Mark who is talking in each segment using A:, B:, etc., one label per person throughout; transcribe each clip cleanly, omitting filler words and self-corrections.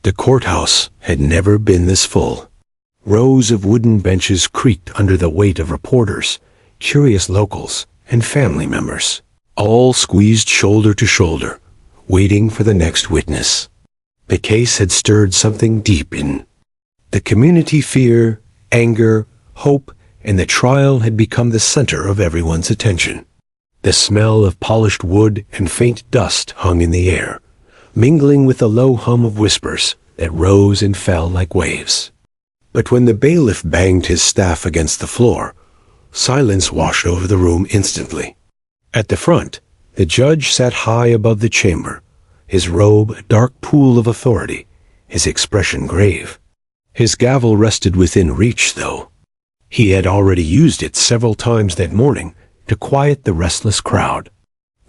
A: The courthouse had never been this full. Rows of wooden benches creaked under the weight of reporters, curious locals, and family members, all squeezed shoulder to shoulder, waiting for the next witness. The case had stirred something deep in the community. Fear, anger, hope, and the trial had become the center of everyone's attention. The smell of polished wood and faint dust hung in the air, mingling with the low hum of whispers that rose and fell like waves. But when the bailiff banged his staff against the floor, silence washed over the room instantly. At the front, the judge sat high above the chamber, his robe a dark pool of authority, his expression grave. His gavel rested within reach, though. He had already used it several times that morning to quiet the restless crowd.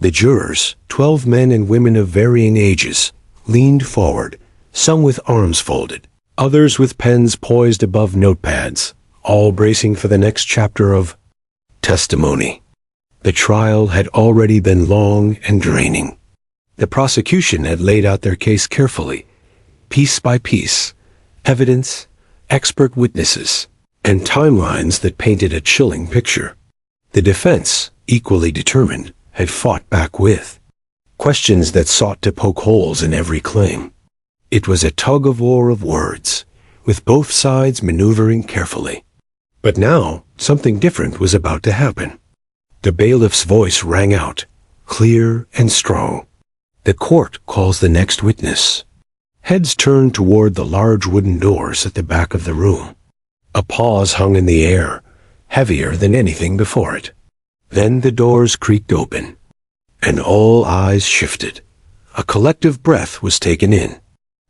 A: The jurors, 12 men and women of varying ages, leaned forward, some with arms folded, others with pens poised above notepads, all bracing for the next chapter of testimony. The trial had already been long and draining. The prosecution had laid out their case carefully, piece by piece, evidence, expert witnesses, and timelines that painted a chilling picture. The defense, equally determined, had fought back with questions that sought to poke holes in every claim. It was a tug-of-war of words, with both sides maneuvering carefully. But now, something different was about to happen. The bailiff's voice rang out, clear and strong. The court calls the next witness. Heads turned toward the large wooden doors at the back of the room. A pause hung in the air, heavier than anything before it. Then the doors creaked open, and all eyes shifted. A collective breath was taken in.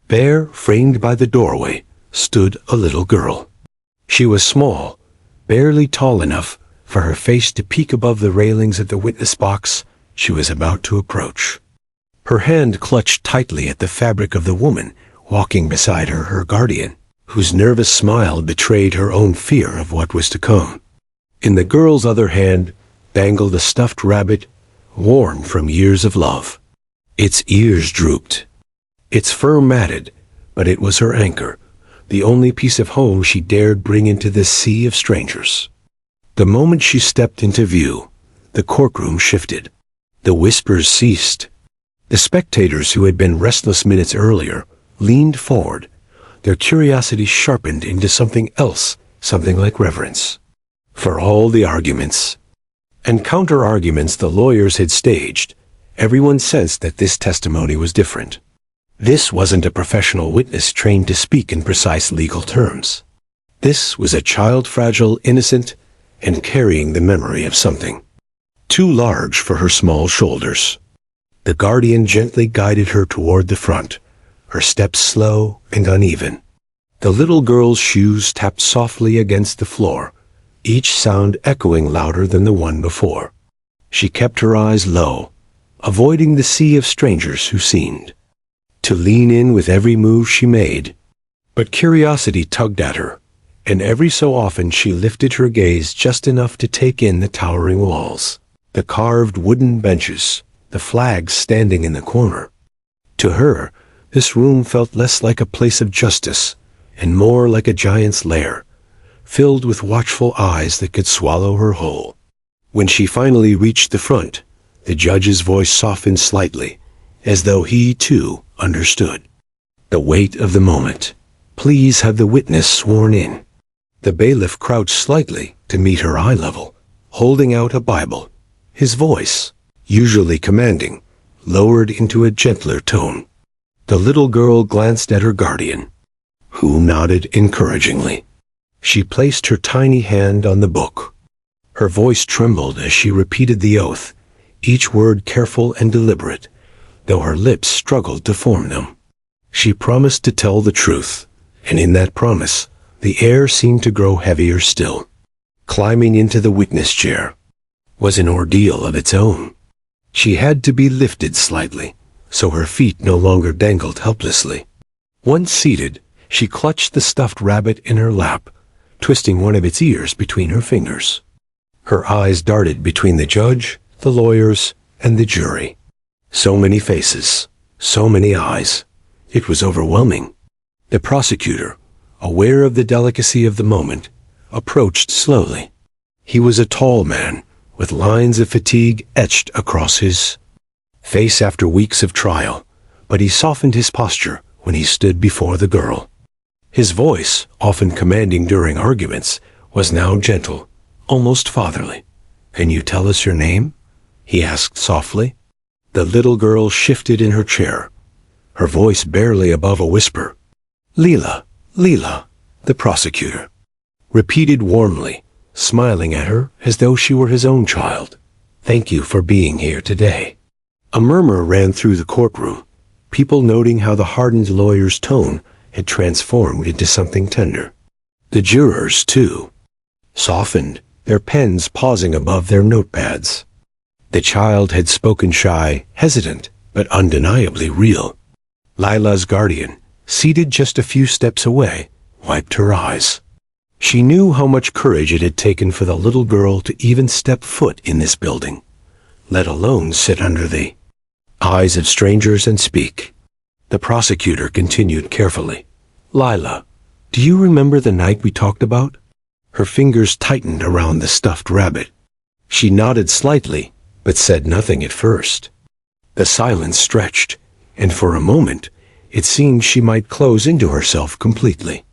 A: There, framed by the doorway, stood a little girl. She was small, barely tall enough for her face to peek above the railings of the witness box she was about to approach. Her hand clutched tightly at the fabric of the woman walking beside her, her guardian, whose nervous smile betrayed her own fear of what was to come. In the girl's other hand dangled a stuffed rabbit, worn from years of love. Its ears drooped. Its fur matted, but it was her anchor, the only piece of home she dared bring into this sea of strangers. The moment she stepped into view, the courtroom shifted. The whispers ceased. The spectators who had been restless minutes earlier leaned forward, their curiosity sharpened into something else, something like reverence. For all the arguments and counter-arguments the lawyers had staged, everyone sensed that this testimony was different. This wasn't a professional witness trained to speak in precise legal terms. This was a child, fragile, innocent, and carrying the memory of something too large for her small shoulders. The guardian gently guided her toward the front, her steps slow and uneven. The little girl's shoes tapped softly against the floor, each sound echoing louder than the one before. She kept her eyes low, avoiding the sea of strangers who seemed to lean in with every move she made. But curiosity tugged at her, and every so often she lifted her gaze just enough to take in the towering walls, the carved wooden benches, the flags standing in the corner. To her, this room felt less like a place of justice and more like a giant's lair, filled with watchful eyes that could swallow her whole. When she finally reached the front, the judge's voice softened slightly, as though he, too, understood the weight of the moment. Please have the witness sworn in. The bailiff crouched slightly to meet her eye level, holding out a Bible. His voice, usually commanding, lowered into a gentler tone. The little girl glanced at her guardian, who nodded encouragingly. She placed her tiny hand on the book. Her voice trembled as she repeated the oath, each word careful and deliberate, though her lips struggled to form them. She promised to tell the truth, and in that promise, the air seemed to grow heavier still. Climbing into the witness chair was an ordeal of its own. She had to be lifted slightly, so her feet no longer dangled helplessly. Once seated, she clutched the stuffed rabbit in her lap, twisting one of its ears between her fingers. Her eyes darted between the judge, the lawyers, and the jury. So many faces, so many eyes. It was overwhelming. The prosecutor, aware of the delicacy of the moment, approached slowly. He was a tall man, with lines of fatigue etched across his face after weeks of trial, but he softened his posture when he stood before the girl. His voice, often commanding during arguments, was now gentle, almost fatherly. "Can you tell us your name?" he asked softly. The little girl shifted in her chair, her voice barely above a whisper. "Leela, Leela," the prosecutor repeated warmly, smiling at her as though she were his own child. "Thank you for being here today." A murmur ran through the courtroom, people noting how the hardened lawyer's tone had transformed into something tender. The jurors, too, softened, their pens pausing above their notepads. The child had spoken shy, hesitant, but undeniably real. Lila's guardian, seated just a few steps away, wiped her eyes. She knew how much courage it had taken for the little girl to even step foot in this building, let alone sit under the eyes of strangers and speak. The prosecutor continued carefully. "Lila, do you remember the night we talked about?" Her fingers tightened around the stuffed rabbit. She nodded slightly, but said nothing at first. The silence stretched, and for a moment, it seemed she might close into herself completely.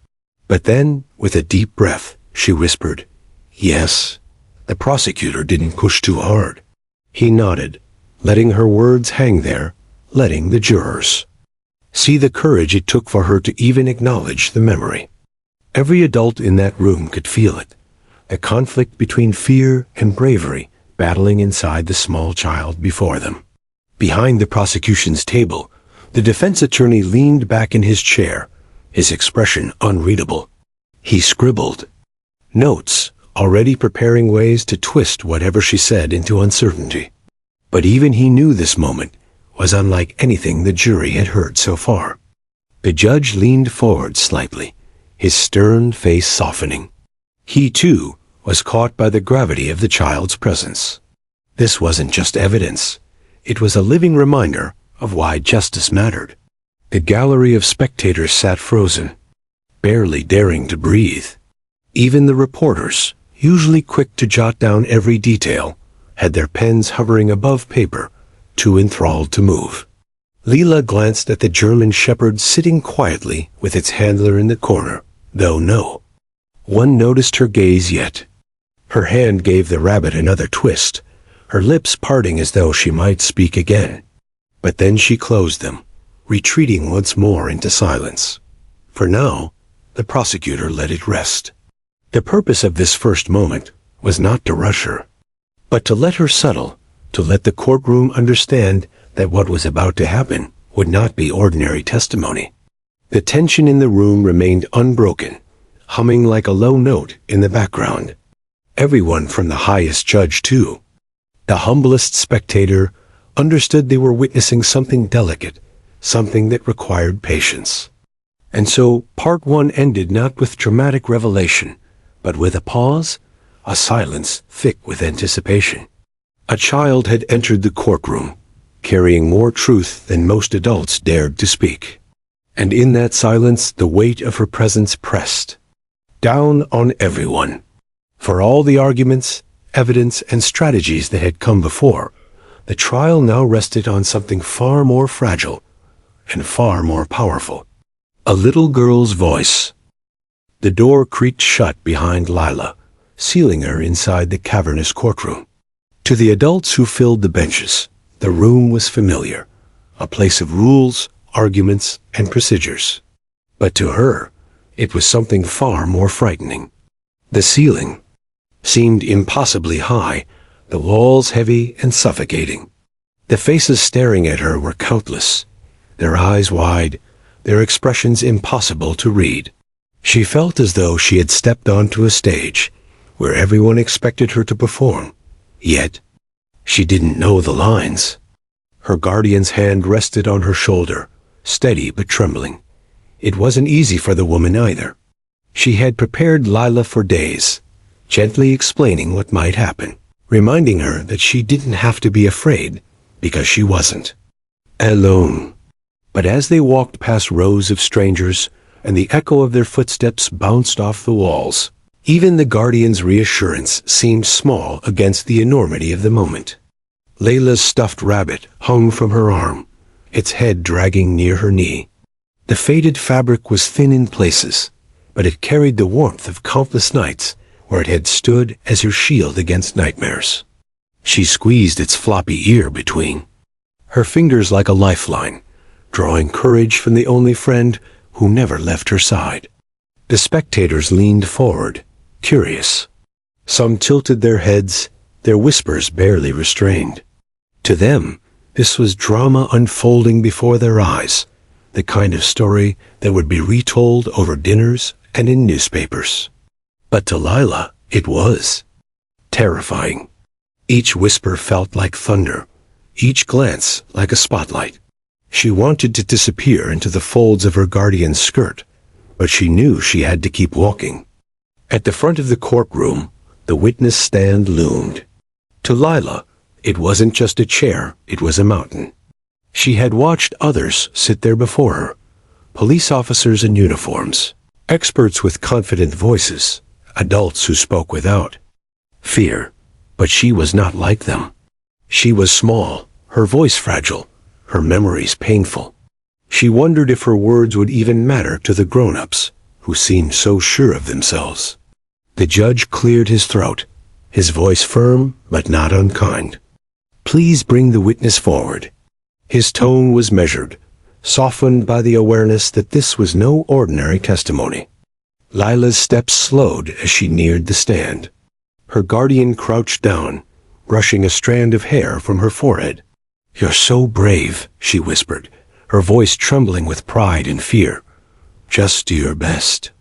A: But then, with a deep breath, she whispered, "Yes." The prosecutor didn't push too hard. He nodded, letting her words hang there, letting the jurors see the courage it took for her to even acknowledge the memory. Every adult in that room could feel it, a conflict between fear and bravery battling inside the small child before them. Behind the prosecution's table, the defense attorney leaned back in his chair, his expression unreadable. He scribbled notes, already preparing ways to twist whatever she said into uncertainty. But even he knew this moment was unlike anything the jury had heard so far. The judge leaned forward slightly, his stern face softening. He, too, was caught by the gravity of the child's presence. This wasn't just evidence. It was a living reminder of why justice mattered. The gallery of spectators sat frozen, barely daring to breathe. Even the reporters, usually quick to jot down every detail, had their pens hovering above paper, too enthralled to move. Leela glanced at the German shepherd sitting quietly with its handler in the corner, though no one noticed her gaze yet. Her hand gave the rabbit another twist, her lips parting as though she might speak again. But then she closed them, retreating once more into silence. For now, the prosecutor let it rest. The purpose of this first moment was not to rush her, but to let her settle, to let the courtroom understand that what was about to happen would not be ordinary testimony. The tension in the room remained unbroken, humming like a low note in the background. Everyone from the highest judge, too, the humblest spectator, understood they were witnessing something delicate, something that required patience. And so, part one ended not with dramatic revelation, but with a pause, a silence thick with anticipation. A child had entered the courtroom, carrying more truth than most adults dared to speak. And in that silence, the weight of her presence pressed down on everyone. For all the arguments, evidence, and strategies that had come before, the trial now rested on something far more fragile and far more powerful. A little girl's voice. The door creaked shut behind Lila, sealing her inside the cavernous courtroom. To the adults who filled the benches, the room was familiar, a place of rules, arguments, and procedures. But to her, it was something far more frightening. The ceiling seemed impossibly high, the walls heavy and suffocating. The faces staring at her were countless, their eyes wide, their expressions impossible to read. She felt as though she had stepped onto a stage where everyone expected her to perform. Yet, she didn't know the lines. Her guardian's hand rested on her shoulder, steady but trembling. It wasn't easy for the woman either. She had prepared Lila for days, gently explaining what might happen, reminding her that she didn't have to be afraid, because she wasn't alone. But as they walked past rows of strangers, and the echo of their footsteps bounced off the walls. Even the guardian's reassurance seemed small against the enormity of the moment. Layla's stuffed rabbit hung from her arm, its head dragging near her knee. The faded fabric was thin in places, but it carried the warmth of countless nights where it had stood as her shield against nightmares. She squeezed its floppy ear between her fingers like a lifeline, drawing courage from the only friend who never left her side. The spectators leaned forward, curious. Some tilted their heads, their whispers barely restrained. To them, this was drama unfolding before their eyes, the kind of story that would be retold over dinners and in newspapers. But to Lila, it was terrifying. Each whisper felt like thunder, each glance like a spotlight. She wanted to disappear into the folds of her guardian's skirt, but she knew she had to keep walking. At the front of the courtroom, the witness stand loomed. To Lila, it wasn't just a chair, it was a mountain. She had watched others sit there before her, police officers in uniforms, experts with confident voices, adults who spoke without fear, but she was not like them. She was small, her voice fragile, her memories painful. She wondered if her words would even matter to the grown-ups, who seemed so sure of themselves. The judge cleared his throat, his voice firm but not unkind. "Please bring the witness forward." His tone was measured, softened by the awareness that this was no ordinary testimony. Lila's steps slowed as she neared the stand. Her guardian crouched down, brushing a strand of hair from her forehead. "You're so brave," she whispered, her voice trembling with pride and fear. "Just do your best."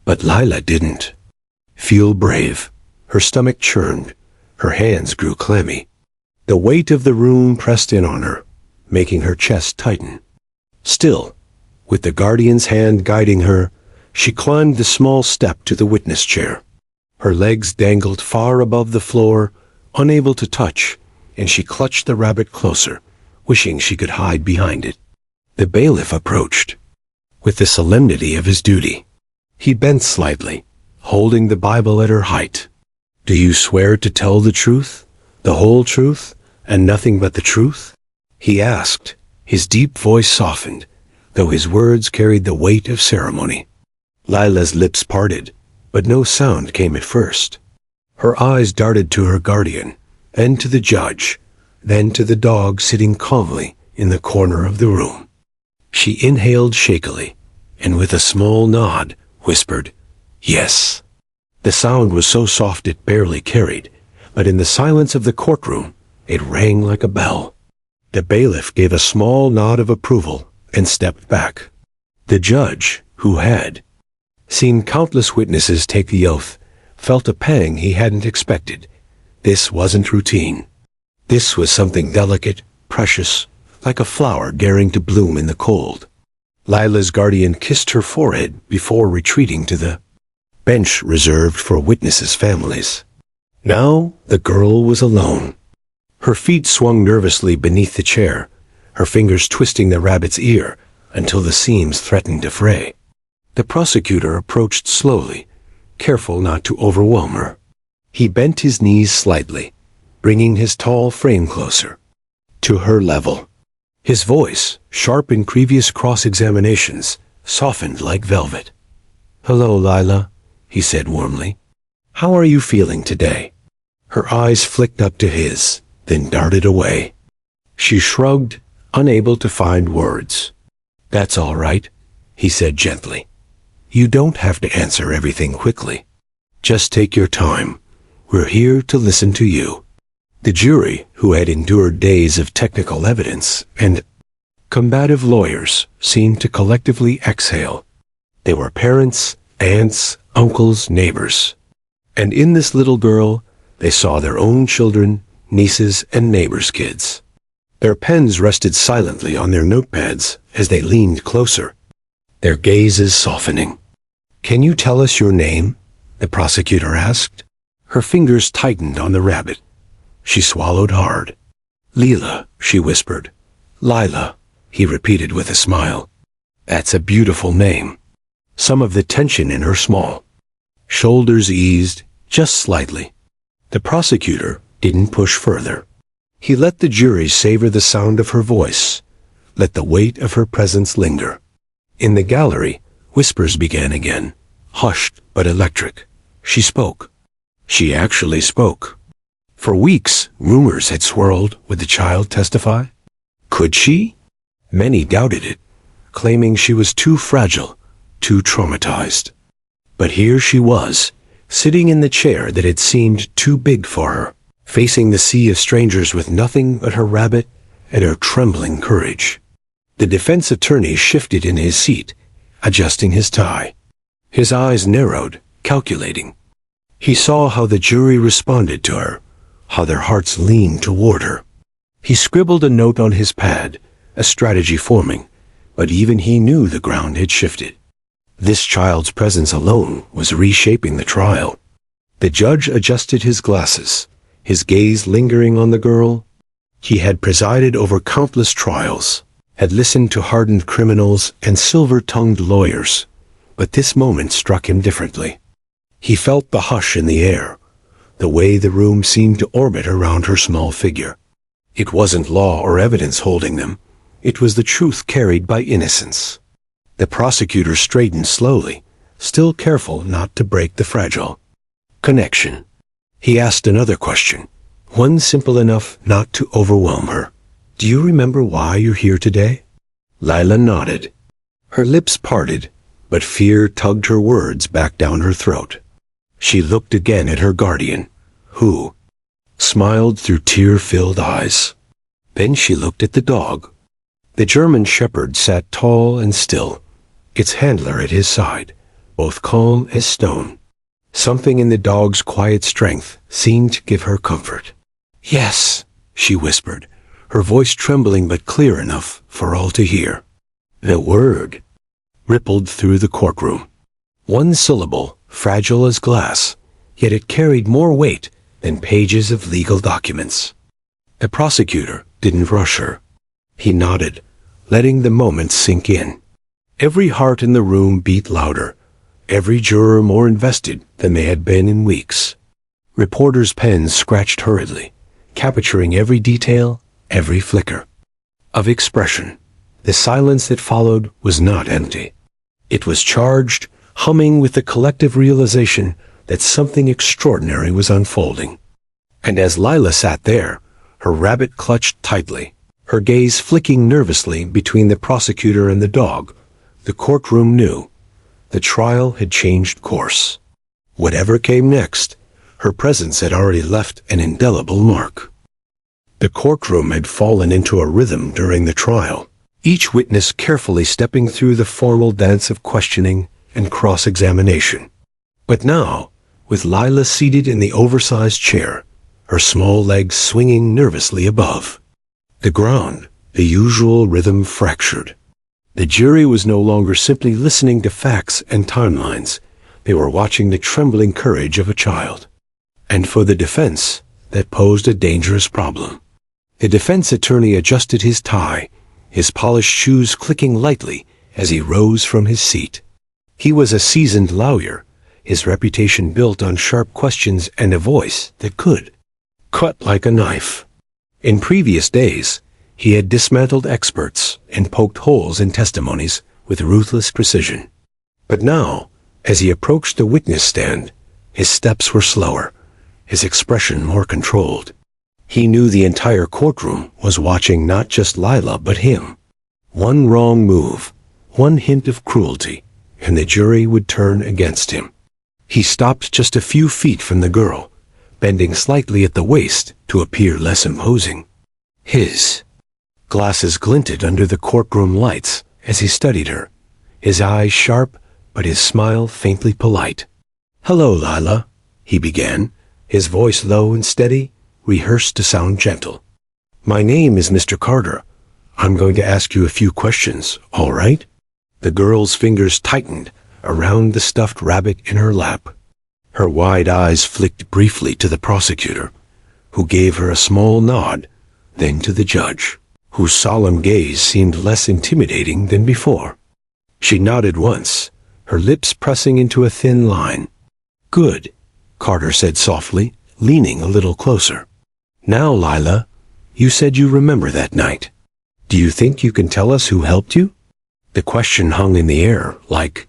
A: But Lila didn't feel brave. Her stomach churned, her hands grew clammy. The weight of the room pressed in on her, making her chest tighten. Still, with the guardian's hand guiding her, she climbed the small step to the witness chair. Her legs dangled far above the floor, unable to touch, and she clutched the rabbit closer, wishing she could hide behind it. The bailiff approached, with the solemnity of his duty. He bent slightly, holding the Bible at her height. "Do you swear to tell the truth, the whole truth, and nothing but the truth?" he asked, his deep voice softened, though his words carried the weight of ceremony. Lila's lips parted, but no sound came at first. Her eyes darted to her guardian, then to the judge, then to the dog sitting calmly in the corner of the room. She inhaled shakily, and with a small nod, whispered, "Yes." The sound was so soft it barely carried, but in the silence of the courtroom, it rang like a bell. The bailiff gave a small nod of approval and stepped back. The judge, who had seen countless witnesses take the oath, felt a pang he hadn't expected. This wasn't routine. This was something delicate, precious, like a flower daring to bloom in the cold. Lila's guardian kissed her forehead before retreating to the bench reserved for witnesses' families. Now the girl was alone. Her feet swung nervously beneath the chair, her fingers twisting the rabbit's ear until the seams threatened to fray. The prosecutor approached slowly, careful not to overwhelm her. He bent his knees slightly, bringing his tall frame closer to her level. His voice, sharp in previous cross-examinations, softened like velvet. "Hello, Lila," he said warmly. "How are you feeling today?" Her eyes flicked up to his, then darted away. She shrugged, unable to find words. "That's all right," he said gently. "You don't have to answer everything quickly. Just take your time. We're here to listen to you." The jury, who had endured days of technical evidence and combative lawyers, seemed to collectively exhale. They were parents, aunts, uncles, neighbors. And in this little girl, they saw their own children, nieces, and neighbors' kids. Their pens rested silently on their notepads as they leaned closer, their gazes softening. "Can you tell us your name?" the prosecutor asked. Her fingers tightened on the rabbit. She swallowed hard. "Lila," she whispered. "Lila," he repeated with a smile. "That's a beautiful name." some of the tension in her small shoulders eased just slightly. The prosecutor didn't push further. He let the jury savor the sound of her voice, let the weight of her presence linger. In the gallery, whispers began again, hushed but electric. She spoke. She actually spoke. For weeks, rumors had swirled. Would the child testify? Could she? Many doubted it, claiming she was too fragile, too traumatized. But here she was, sitting in the chair that had seemed too big for her, facing the sea of strangers with nothing but her rabbit and her trembling courage. The defense attorney shifted in his seat, adjusting his tie. His eyes narrowed, calculating. He saw how the jury responded to her, how their hearts leaned toward her. He scribbled a note on his pad, a strategy forming, but even he knew the ground had shifted. This child's presence alone was reshaping the trial. The judge adjusted his glasses, his gaze lingering on the girl. He had presided over countless trials, had listened to hardened criminals and silver-tongued lawyers, but this moment struck him differently. He felt the hush in the air, the way the room seemed to orbit around her small figure. It wasn't law or evidence holding them. It was the truth carried by innocence. The prosecutor straightened slowly, still careful not to break the fragile connection. He asked another question, one simple enough not to overwhelm her. Do you remember why you're here today? Lila nodded. Her lips parted, but fear tugged her words back down her throat. She looked again at her guardian, who smiled through tear-filled eyes. Then she looked at the dog. The German shepherd sat tall and still, its handler at his side, both calm as stone. Something in the dog's quiet strength seemed to give her comfort. Yes, she whispered, her voice trembling but clear enough for all to hear. The word rippled through the courtroom. One syllable, fragile as glass, yet it carried more weight than pages of legal documents. The prosecutor didn't rush her. He nodded, letting the moment sink in. Every heart in the room beat louder, every juror more invested than they had been in weeks. Reporters' pens scratched hurriedly, capturing every detail, every flicker of expression. The silence that followed was not empty. It was charged, humming with the collective realization that something extraordinary was unfolding. And as Lila sat there, her rabbit clutched tightly, her gaze flicking nervously between the prosecutor and the dog, the courtroom knew the trial had changed course. Whatever came next, her presence had already left an indelible mark. The courtroom had fallen into a rhythm during the trial, each witness carefully stepping through the formal dance of questioning and cross-examination. But now, with Lila seated in the oversized chair, her small legs swinging nervously above the ground, the usual rhythm fractured. The jury was no longer simply listening to facts and timelines. They were watching the trembling courage of a child. And for the defense, that posed a dangerous problem. The defense attorney adjusted his tie, his polished shoes clicking lightly as he rose from his seat. He was a seasoned lawyer, his reputation built on sharp questions and a voice that could cut like a knife. In previous days, he had dismantled experts and poked holes in testimonies with ruthless precision. But now, as he approached the witness stand, his steps were slower, his expression more controlled. He knew the entire courtroom was watching not just Lila but him. One wrong move, one hint of cruelty, and the jury would turn against him. He stopped just a few feet from the girl, bending slightly at the waist to appear less imposing. His glasses glinted under the courtroom lights as he studied her, his eyes sharp but his smile faintly polite. "Hello, Lila," he began, his voice low and steady, rehearsed to sound gentle. "My name is Mr. Carter. I'm going to ask you a few questions, all right?" The girl's fingers tightened around the stuffed rabbit in her lap. Her wide eyes flicked briefly to the prosecutor, who gave her a small nod, then to the judge, whose solemn gaze seemed less intimidating than before. She nodded once, her lips pressing into a thin line. "Good," Carter said softly, leaning a little closer. "Now, Lila, you said you remember that night. Do you think you can tell us who helped you?" The question hung in the air like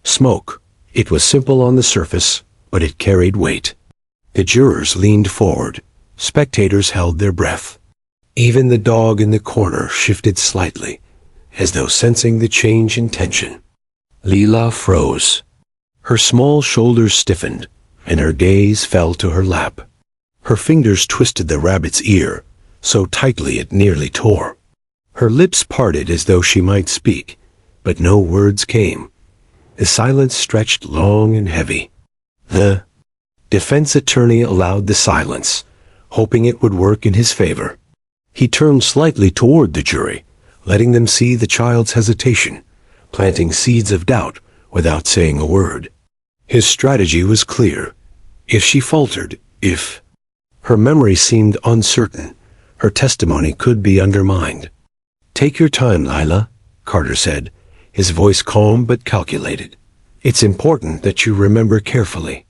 A: smoke. It was simple on the surface, but it carried weight. The jurors leaned forward. Spectators held their breath. Even the dog in the corner shifted slightly, as though sensing the change in tension. Lila froze. Her small shoulders stiffened, and her gaze fell to her lap. Her fingers twisted the rabbit's ear, so tightly it nearly tore. Her lips parted as though she might speak, but no words came. The silence stretched long and heavy. The defense attorney allowed the silence, hoping it would work in his favor. He turned slightly toward the jury, letting them see the child's hesitation, planting seeds of doubt without saying a word. His strategy was clear. If she faltered, if her memory seemed uncertain, her testimony could be undermined. "Take your time, Lila," Carter said, his voice calm but calculated. "It's important that you remember carefully.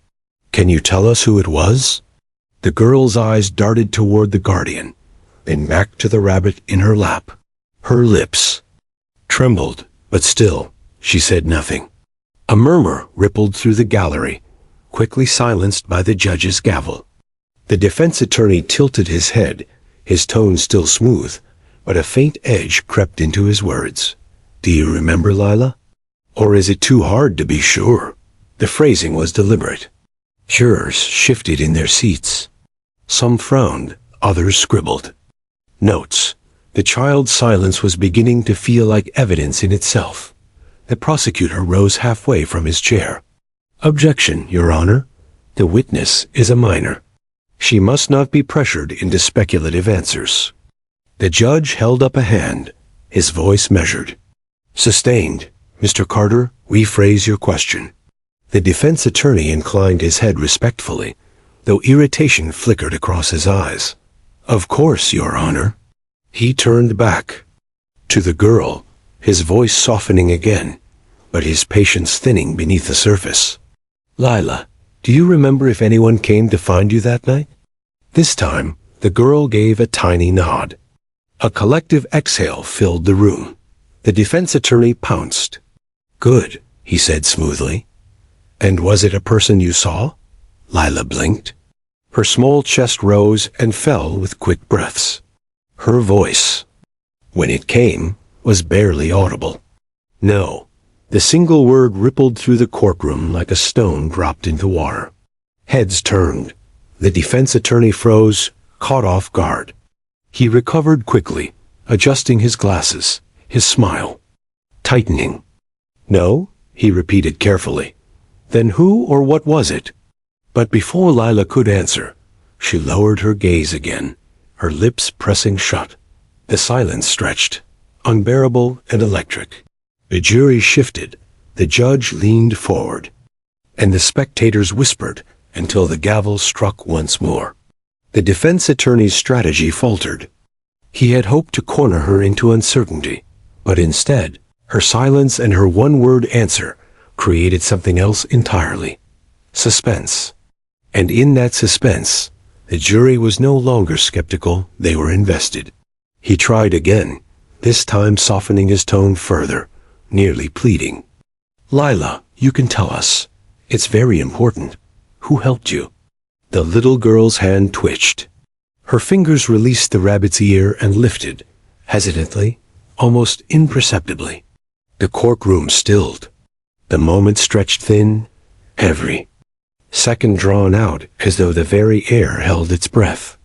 A: Can you tell us who it was?" The girl's eyes darted toward the guardian, then back to the rabbit in her lap. Her lips trembled, but still, she said nothing. A murmur rippled through the gallery, quickly silenced by the judge's gavel. The defense attorney tilted his head, his tone still smooth, but a faint edge crept into his words. "Do you remember, Lila? Or is it too hard to be sure?" The phrasing was deliberate. Jurors shifted in their seats. Some frowned, others scribbled. Notes. The child's silence was beginning to feel like evidence in itself. The prosecutor rose halfway from his chair. "Objection, Your Honor. The witness is a minor. She must not be pressured into speculative answers." The judge held up a hand, his voice measured. "Sustained. Mr. Carter, rephrase your question." The defense attorney inclined his head respectfully, though irritation flickered across his eyes. "Of course, Your Honor." He turned back to the girl, his voice softening again, but his patience thinning beneath the surface. "Lila, do you remember if anyone came to find you that night?" This time, the girl gave a tiny nod. A collective exhale filled the room. The defense attorney pounced. "Good," he said smoothly. "And was it a person you saw?" Lila blinked. Her small chest rose and fell with quick breaths. Her voice, when it came, was barely audible. "No." The single word rippled through the courtroom like a stone dropped into water. Heads turned. The defense attorney froze, caught off guard. He recovered quickly, adjusting his glasses, his smile tightening. "No?" he repeated carefully. "Then who or what was it?" But before Lila could answer, she lowered her gaze again, her lips pressing shut. The silence stretched, unbearable and electric. The jury shifted, the judge leaned forward, and the spectators whispered until the gavel struck once more. The defense attorney's strategy faltered. He had hoped to corner her into uncertainty, but instead, her silence and her one-word answer created something else entirely. Suspense. And in that suspense, the jury was no longer skeptical, they were invested. He tried again, this time softening his tone further, nearly pleading. "Lila, you can tell us. It's very important. Who helped you?" The little girl's hand twitched. Her fingers released the rabbit's ear and lifted, hesitantly, almost imperceptibly. The courtroom stilled. The moment stretched thin, every second drawn out as though the very air held its breath.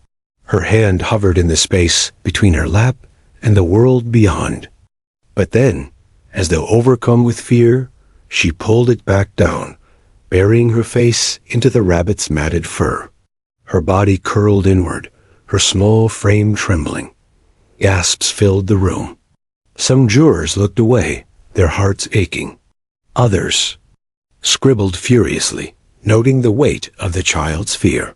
A: Her hand hovered in the space between her lap and the world beyond. But then, as though overcome with fear, she pulled it back down, burying her face into the rabbit's matted fur. Her body curled inward, her small frame trembling. Gasps filled the room. Some jurors looked away, their hearts aching. Others scribbled furiously, noting the weight of the child's fear.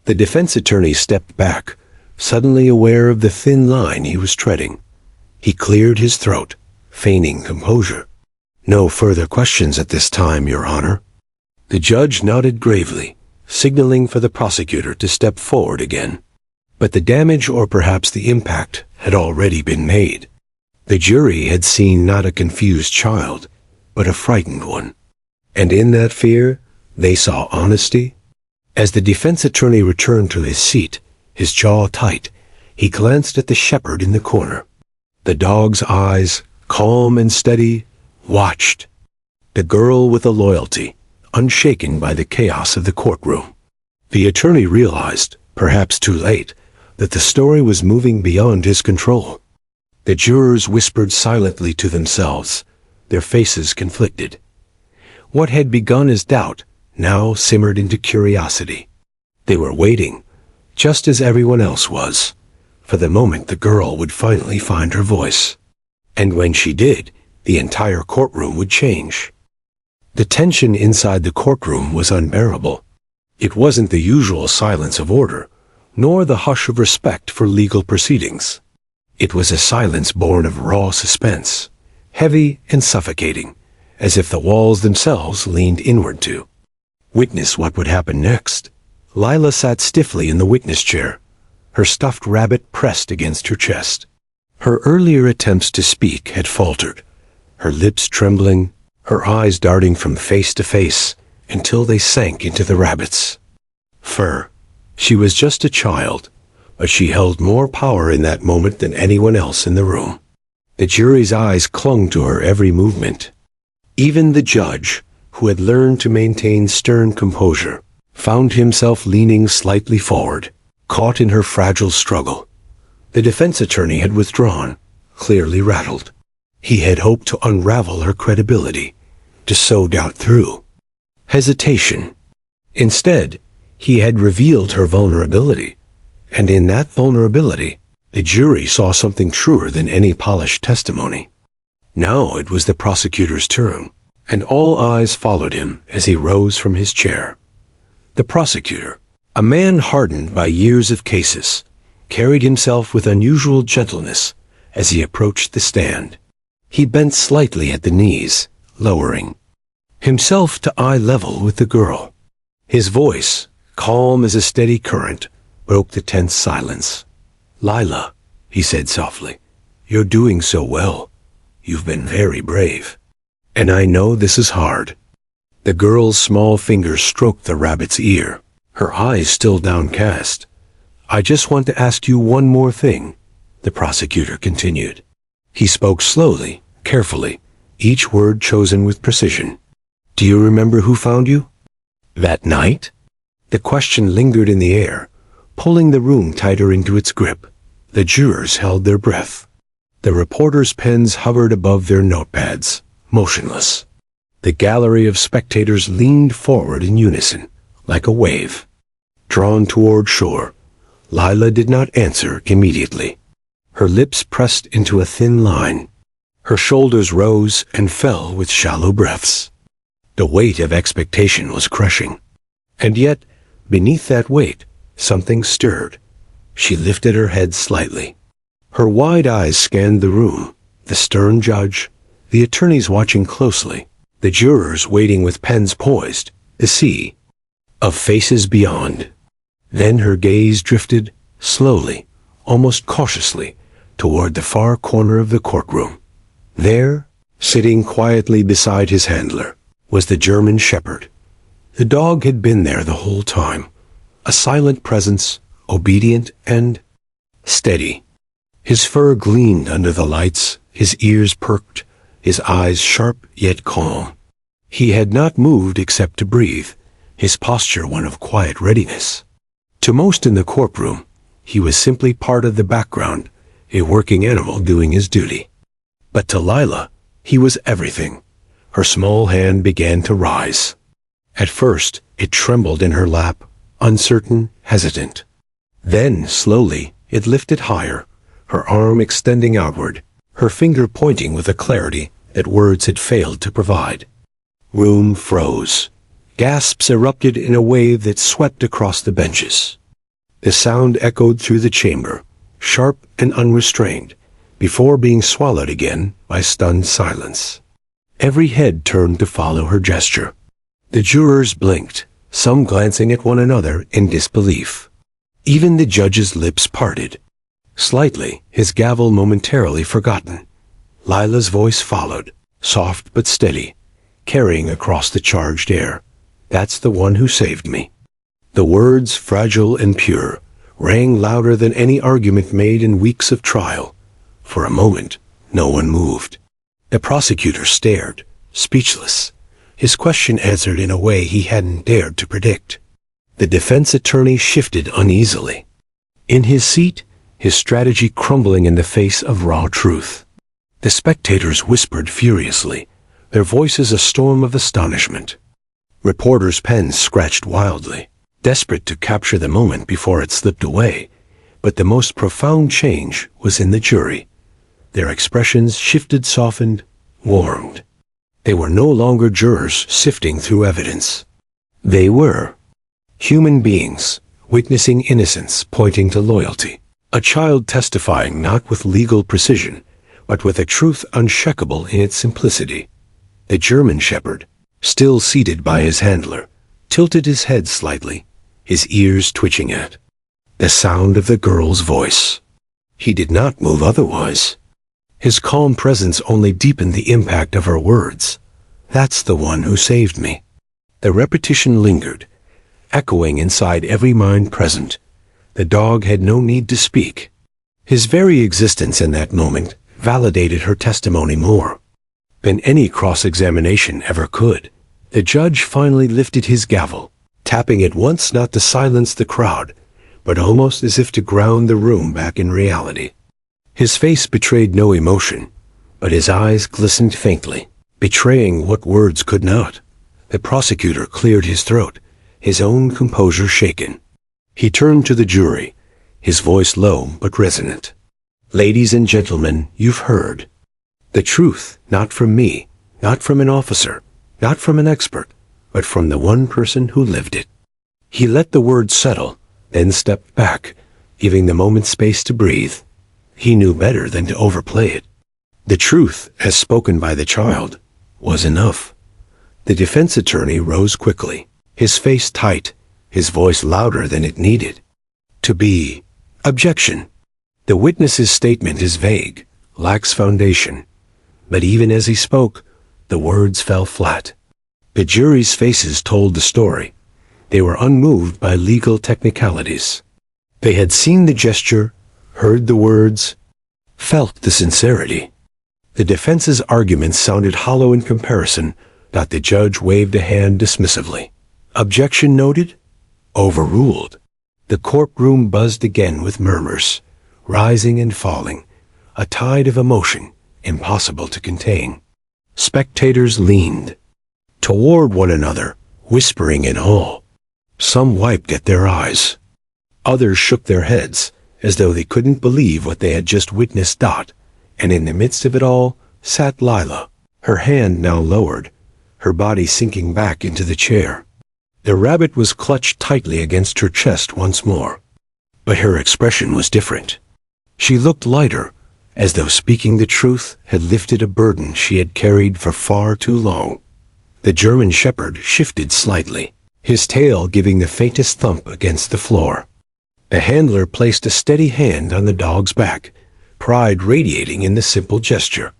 A: The defense attorney stepped back, suddenly aware of the thin line he was treading. He cleared his throat, feigning composure. No further questions at this time, Your Honor. The judge nodded gravely, signaling for the prosecutor to step forward again. But the damage, or perhaps the impact, had already been made. The jury had seen not a confused child, but a frightened one. And in that fear, they saw honesty. As the defense attorney returned to his seat, his jaw tight, he glanced at the shepherd in the corner. The dog's eyes, calm and steady, watched. The girl with a loyalty, unshaken by the chaos of the courtroom. The attorney realized, perhaps too late, that the story was moving beyond his control. The jurors whispered silently to themselves, their faces conflicted. What had begun as doubt now simmered into curiosity. They were waiting, just as everyone else was, for the moment the girl would finally find her voice. And when she did, the entire courtroom would change. The tension inside the courtroom was unbearable. It wasn't the usual silence of order, nor the hush of respect for legal proceedings. It was a silence born of raw suspense, heavy and suffocating, as if the walls themselves leaned inward to witness what would happen next. Lila sat stiffly in the witness chair, her stuffed rabbit pressed against her chest. Her earlier attempts to speak had faltered, her lips trembling, her eyes darting from face to face until they sank into the rabbit's fur. She was just a child, but she held more power in that moment than anyone else in the room. The jury's eyes clung to her every movement. Even the judge, who had learned to maintain stern composure, found himself leaning slightly forward, caught in her fragile struggle. The defense attorney had withdrawn, clearly rattled. He had hoped to unravel her credibility, to sow doubt through hesitation. Instead, he had revealed her vulnerability, and in that vulnerability, the jury saw something truer than any polished testimony. Now it was the prosecutor's turn, and all eyes followed him as he rose from his chair. The prosecutor, a man hardened by years of cases, carried himself with unusual gentleness as he approached the stand. He bent slightly at the knees, lowering himself to eye level with the girl. His voice, calm as a steady current, broke the tense silence. "Lila," he said softly, "you're doing so well. You've been very brave. And I know this is hard." The girl's small fingers stroked the rabbit's ear, her eyes still downcast. "I just want to ask you one more thing," the prosecutor continued. He spoke slowly, carefully, each word chosen with precision. "Do you remember who found you that night?" The question lingered in the air, pulling the room tighter into its grip. The jurors held their breath. The reporters' pens hovered above their notepads, motionless. The gallery of spectators leaned forward in unison, like a wave. Drawn toward shore, Lila did not answer immediately. Her lips pressed into a thin line. Her shoulders rose and fell with shallow breaths. The weight of expectation was crushing. And yet, beneath that weight, something stirred. She lifted her head slightly. Her wide eyes scanned the room, the stern judge, the attorneys watching closely, the jurors waiting with pens poised, the sea of faces beyond. Then her gaze drifted, slowly, almost cautiously, toward the far corner of the courtroom. There, sitting quietly beside his handler, was the German shepherd. The dog had been there the whole time, a silent presence, obedient and steady. His fur gleamed under the lights, his ears perked, his eyes sharp yet calm. He had not moved except to breathe, his posture one of quiet readiness. To most in the courtroom, he was simply part of the background, a working animal doing his duty. But to Lila, he was everything. Her small hand began to rise. At first, it trembled in her lap, uncertain, hesitant. Then, slowly, it lifted higher, her arm extending outward, her finger pointing with a clarity that words had failed to provide. Room froze. Gasps erupted in a wave that swept across the benches. The sound echoed through the chamber, sharp and unrestrained, before being swallowed again by stunned silence. Every head turned to follow her gesture. The jurors blinked, some glancing at one another in disbelief. Even the judge's lips parted. Slightly, his gavel momentarily forgotten. Lila's voice followed, soft but steady, carrying across the charged air. "That's the one who saved me." The words, fragile and pure, rang louder than any argument made in weeks of trial. For a moment, no one moved. The prosecutor stared, speechless, his question answered in a way he hadn't dared to predict. The defense attorney shifted uneasily. In his seat, his strategy crumbling in the face of raw truth. The spectators whispered furiously, their voices a storm of astonishment. Reporters' pens scratched wildly, desperate to capture the moment before it slipped away. But the most profound change was in the jury. Their expressions shifted, softened, warmed. They were no longer jurors sifting through evidence. They were human beings, witnessing innocence, pointing to loyalty. A child testifying not with legal precision, but with a truth unshakable in its simplicity. The German shepherd, still seated by his handler, tilted his head slightly, his ears twitching at the sound of the girl's voice. He did not move otherwise. His calm presence only deepened the impact of her words. "That's the one who saved me." The repetition lingered, echoing inside every mind present. The dog had no need to speak. His very existence in that moment validated her testimony more than any cross-examination ever could. The judge finally lifted his gavel, tapping it once not to silence the crowd, but almost as if to ground the room back in reality. His face betrayed no emotion, but his eyes glistened faintly, betraying what words could not. The prosecutor cleared his throat, his own composure shaken. He turned to the jury, his voice low but resonant. "Ladies and gentlemen, you've heard the truth, not from me, not from an officer, not from an expert, but from the one person who lived it." He let the words settle, then stepped back, giving the moment space to breathe. He knew better than to overplay it. The truth, as spoken by the child, was enough. The defense attorney rose quickly, his face tight, his voice louder than it needed to be. "Objection. The witness's statement is vague, lacks foundation." But even as he spoke, the words fell flat. The jury's faces told the story. They were unmoved by legal technicalities. They had seen the gesture, heard the words, felt the sincerity. The defense's arguments sounded hollow in comparison, but the judge waved a hand dismissively. "Objection noted. Overruled." The courtroom buzzed again with murmurs, rising and falling, a tide of emotion impossible to contain. Spectators leaned toward one another, whispering in awe. Some wiped at their eyes. Others shook their heads, as though they couldn't believe what they had just witnessed. And in the midst of it all sat Lila, her hand now lowered, her body sinking back into the chair. The rabbit was clutched tightly against her chest once more. But her expression was different. She looked lighter, as though speaking the truth had lifted a burden she had carried for far too long. The German shepherd shifted slightly, his tail giving the faintest thump against the floor. The handler placed a steady hand on the dog's back, pride radiating in the simple gesture.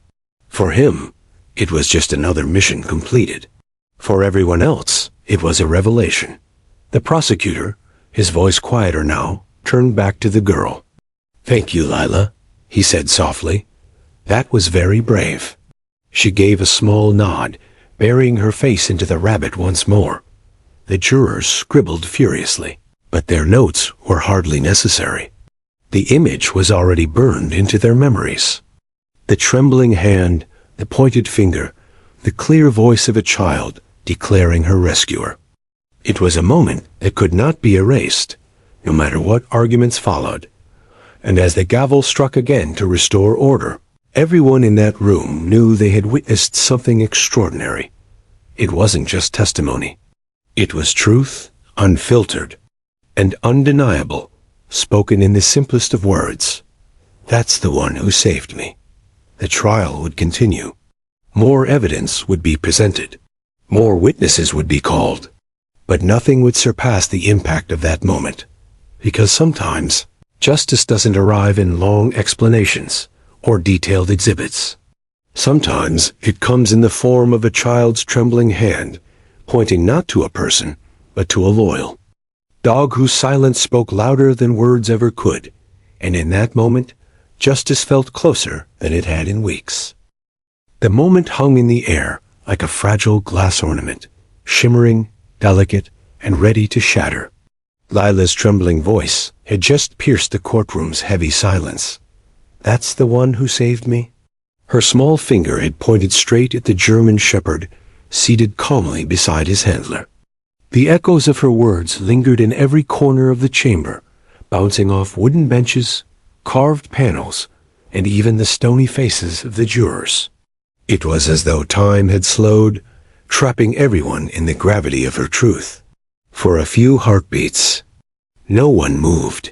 A: For him, it was just another mission completed. For everyone else, it was a revelation. The prosecutor, his voice quieter now, turned back to the girl. "Thank you, Lila," he said softly. "That was very brave." She gave a small nod, burying her face into the rabbit once more. The jurors scribbled furiously, but their notes were hardly necessary. The image was already burned into their memories. The trembling hand, the pointed finger, the clear voice of a child declaring her rescuer. It was a moment that could not be erased, no matter what arguments followed. And as the gavel struck again to restore order, everyone in that room knew they had witnessed something extraordinary. It wasn't just testimony. It was truth, unfiltered and undeniable, spoken in the simplest of words. "That's the one who saved me." The trial would continue. More evidence would be presented. More witnesses would be called. But nothing would surpass the impact of that moment. Because sometimes, justice doesn't arrive in long explanations or detailed exhibits. Sometimes it comes in the form of a child's trembling hand, pointing not to a person, but to a loyal dog whose silence spoke louder than words ever could, and in that moment, justice felt closer than it had in weeks. The moment hung in the air like a fragile glass ornament, shimmering, delicate, and ready to shatter. Lila's trembling voice had just pierced the courtroom's heavy silence. "That's the one who saved me?" Her small finger had pointed straight at the German shepherd, seated calmly beside his handler. The echoes of her words lingered in every corner of the chamber, bouncing off wooden benches, carved panels, and even the stony faces of the jurors. It was as though time had slowed, trapping everyone in the gravity of her truth. For a few heartbeats, no one moved.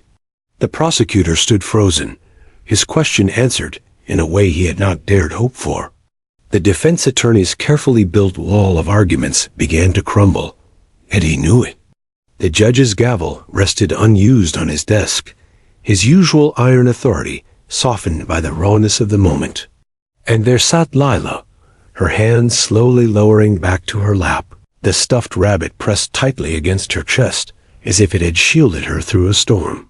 A: The prosecutor stood frozen, his question answered in a way he had not dared hope for. The defense attorney's carefully built wall of arguments began to crumble, and he knew it. The judge's gavel rested unused on his desk, his usual iron authority softened by the rawness of the moment. And there sat Lila, her hands slowly lowering back to her lap, the stuffed rabbit pressed tightly against her chest as if it had shielded her through a storm.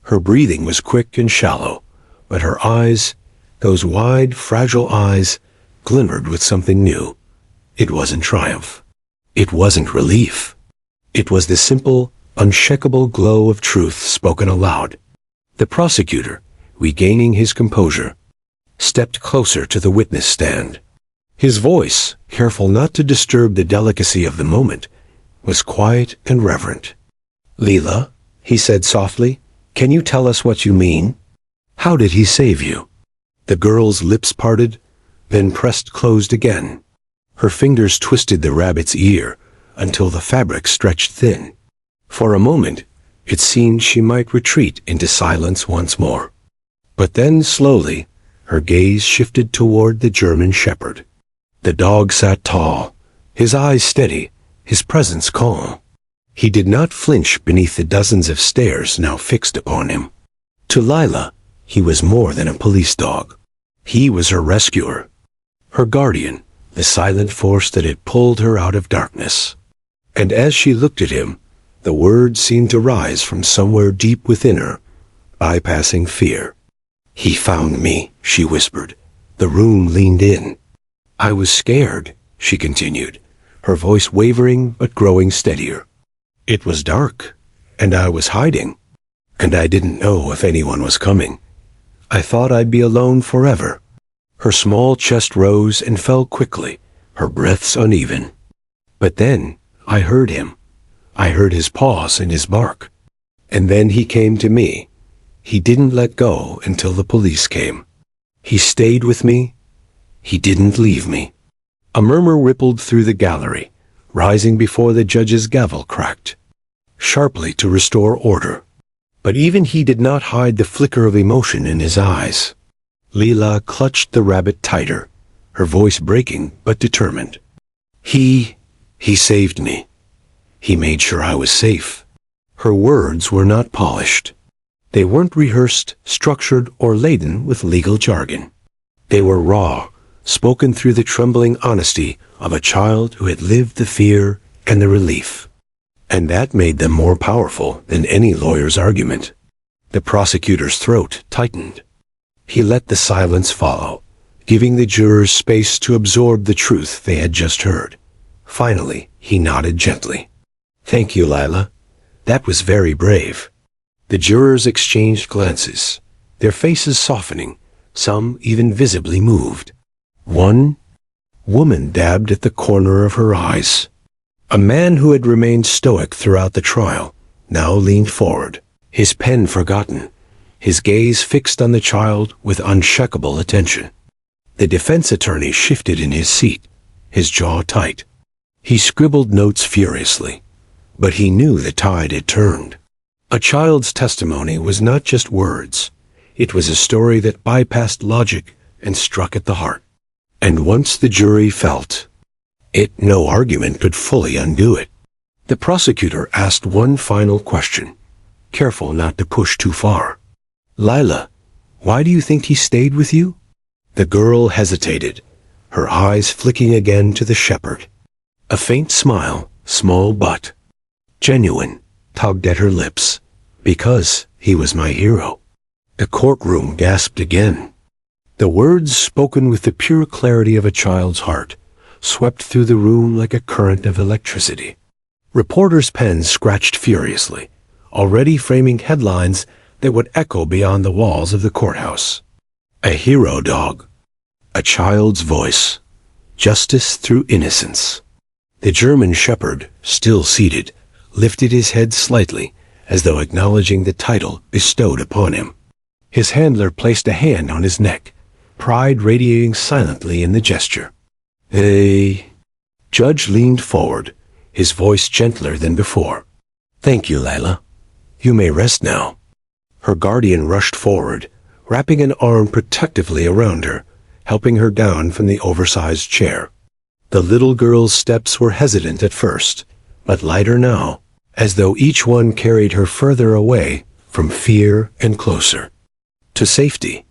A: Her breathing was quick and shallow, but her eyes, those wide, fragile eyes, glimmered with something new. It wasn't triumph. It wasn't relief. It was the simple, unshakable glow of truth spoken aloud. The prosecutor, regaining his composure, stepped closer to the witness stand. His voice, careful not to disturb the delicacy of the moment, was quiet and reverent. "Lila," he said softly, "can you tell us what you mean? How did he save you?" The girl's lips parted, then pressed closed again. Her fingers twisted the rabbit's ear until the fabric stretched thin. For a moment, it seemed she might retreat into silence once more. But then, slowly, her gaze shifted toward the German shepherd. The dog sat tall, his eyes steady, his presence calm. He did not flinch beneath the dozens of stares now fixed upon him. To Lila, he was more than a police dog. He was her rescuer, her guardian, the silent force that had pulled her out of darkness. And as she looked at him, the words seemed to rise from somewhere deep within her, bypassing fear. "He found me," she whispered. The room leaned in. "I was scared," she continued, her voice wavering but growing steadier. "It was dark, and I was hiding, and I didn't know if anyone was coming. I thought I'd be alone forever." Her small chest rose and fell quickly, her breaths uneven. "But then I heard him. I heard his pause and his bark. And then he came to me. He didn't let go until the police came. He stayed with me. He didn't leave me." A murmur rippled through the gallery, rising before the judge's gavel cracked, sharply to restore order. But even he did not hide the flicker of emotion in his eyes. Lila clutched the rabbit tighter, her voice breaking but determined. He saved me. He made sure I was safe." Her words were not polished. They weren't rehearsed, structured, or laden with legal jargon. They were raw, spoken through the trembling honesty of a child who had lived the fear and the relief. And that made them more powerful than any lawyer's argument. The prosecutor's throat tightened. He let the silence follow, giving the jurors space to absorb the truth they had just heard. Finally, he nodded gently. "Thank you, Lila. That was very brave." The jurors exchanged glances, their faces softening, some even visibly moved. One woman dabbed at the corner of her eyes. A man who had remained stoic throughout the trial now leaned forward, his pen forgotten, his gaze fixed on the child with unshakable attention. The defense attorney shifted in his seat, his jaw tight. He scribbled notes furiously, but he knew the tide had turned. A child's testimony was not just words. It was a story that bypassed logic and struck at the heart. And once the jury felt it, no argument could fully undo it. The prosecutor asked one final question, careful not to push too far. "Lila, why do you think he stayed with you?" The girl hesitated, her eyes flicking again to the shepherd. A faint smile, small but genuine, tugged at her lips. "Because he was my hero." The courtroom gasped again. The words, spoken with the pure clarity of a child's heart, swept through the room like a current of electricity. Reporters' pens scratched furiously, already framing headlines that would echo beyond the walls of the courthouse. A hero dog. A child's voice. Justice through innocence. The German shepherd, still seated, lifted his head slightly, as though acknowledging the title bestowed upon him. His handler placed a hand on his neck, pride radiating silently in the gesture. "The judge leaned forward, his voice gentler than before. "Thank you, Lila. You may rest now." Her guardian rushed forward, wrapping an arm protectively around her, helping her down from the oversized chair. The little girl's steps were hesitant at first, but lighter now, as though each one carried her further away from fear and closer to safety.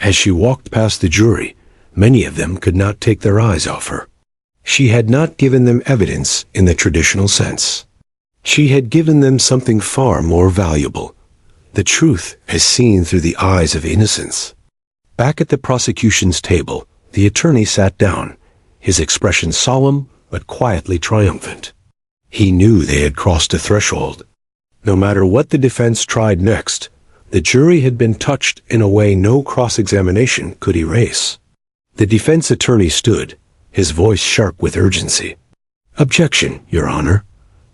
A: As she walked past the jury, many of them could not take their eyes off her. She had not given them evidence in the traditional sense. She had given them something far more valuable, the truth as seen through the eyes of innocence. Back at the prosecution's table, the attorney sat down, his expression solemn but quietly triumphant. He knew they had crossed a threshold. No matter what the defense tried next, the jury had been touched in a way no cross-examination could erase. The defense attorney stood, his voice sharp with urgency. "Objection, Your Honor.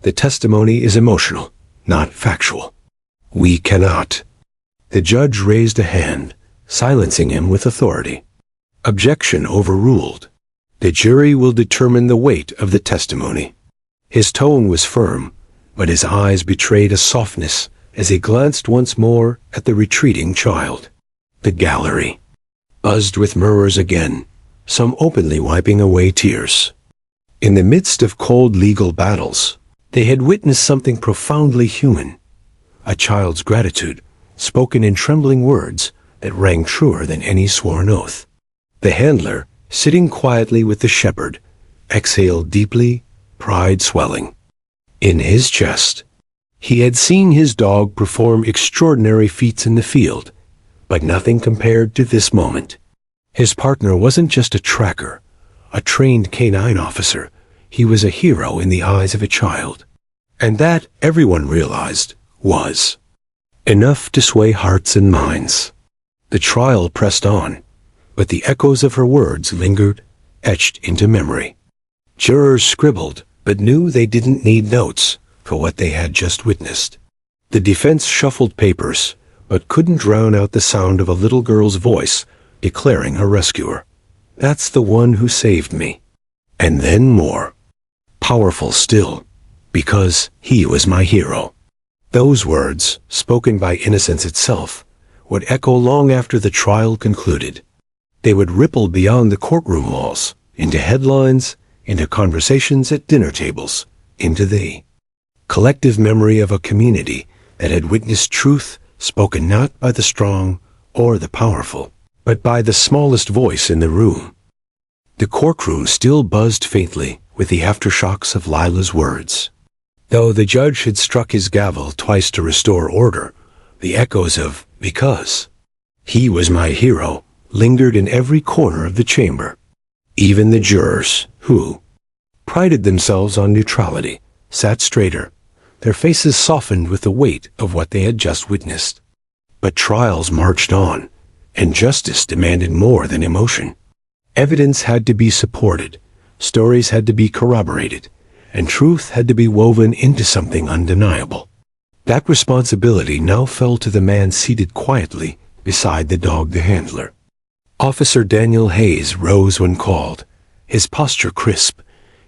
A: The testimony is emotional, not factual. We cannot." The judge raised a hand, silencing him with authority. "Objection overruled. The jury will determine the weight of the testimony." His tone was firm, but his eyes betrayed a softness as he glanced once more at the retreating child. The gallery buzzed with murmurs again, some openly wiping away tears. In the midst of cold legal battles, they had witnessed something profoundly human, a child's gratitude, spoken in trembling words that rang truer than any sworn oath. The handler, sitting quietly with the shepherd, exhaled deeply, pride swelling in his chest. He had seen his dog perform extraordinary feats in the field, but nothing compared to this moment. His partner wasn't just a tracker, a trained canine officer. He was a hero in the eyes of a child. And that, everyone realized, was enough to sway hearts and minds. The trial pressed on, but the echoes of her words lingered, etched into memory. Jurors scribbled, but knew they didn't need notes for what they had just witnessed. The defense shuffled papers, but couldn't drown out the sound of a little girl's voice declaring her rescuer. "That's the one who saved me." And then more. Powerful still, because he was my hero. Those words, spoken by innocence itself, would echo long after the trial concluded. They would ripple beyond the courtroom walls, into headlines, into conversations at dinner tables, into the collective memory of a community that had witnessed truth spoken not by the strong or the powerful, but by the smallest voice in the room. The courtroom still buzzed faintly with the aftershocks of Lila's words. Though the judge had struck his gavel twice to restore order, the echoes of "because he was my hero" lingered in every corner of the chamber. Even the jurors, who prided themselves on neutrality, sat straighter, their faces softened with the weight of what they had just witnessed. But trials marched on, and justice demanded more than emotion. Evidence had to be supported, stories had to be corroborated, and truth had to be woven into something undeniable. That responsibility now fell to the man seated quietly beside the dog the handler. Officer Daniel Hayes rose when called, his posture crisp,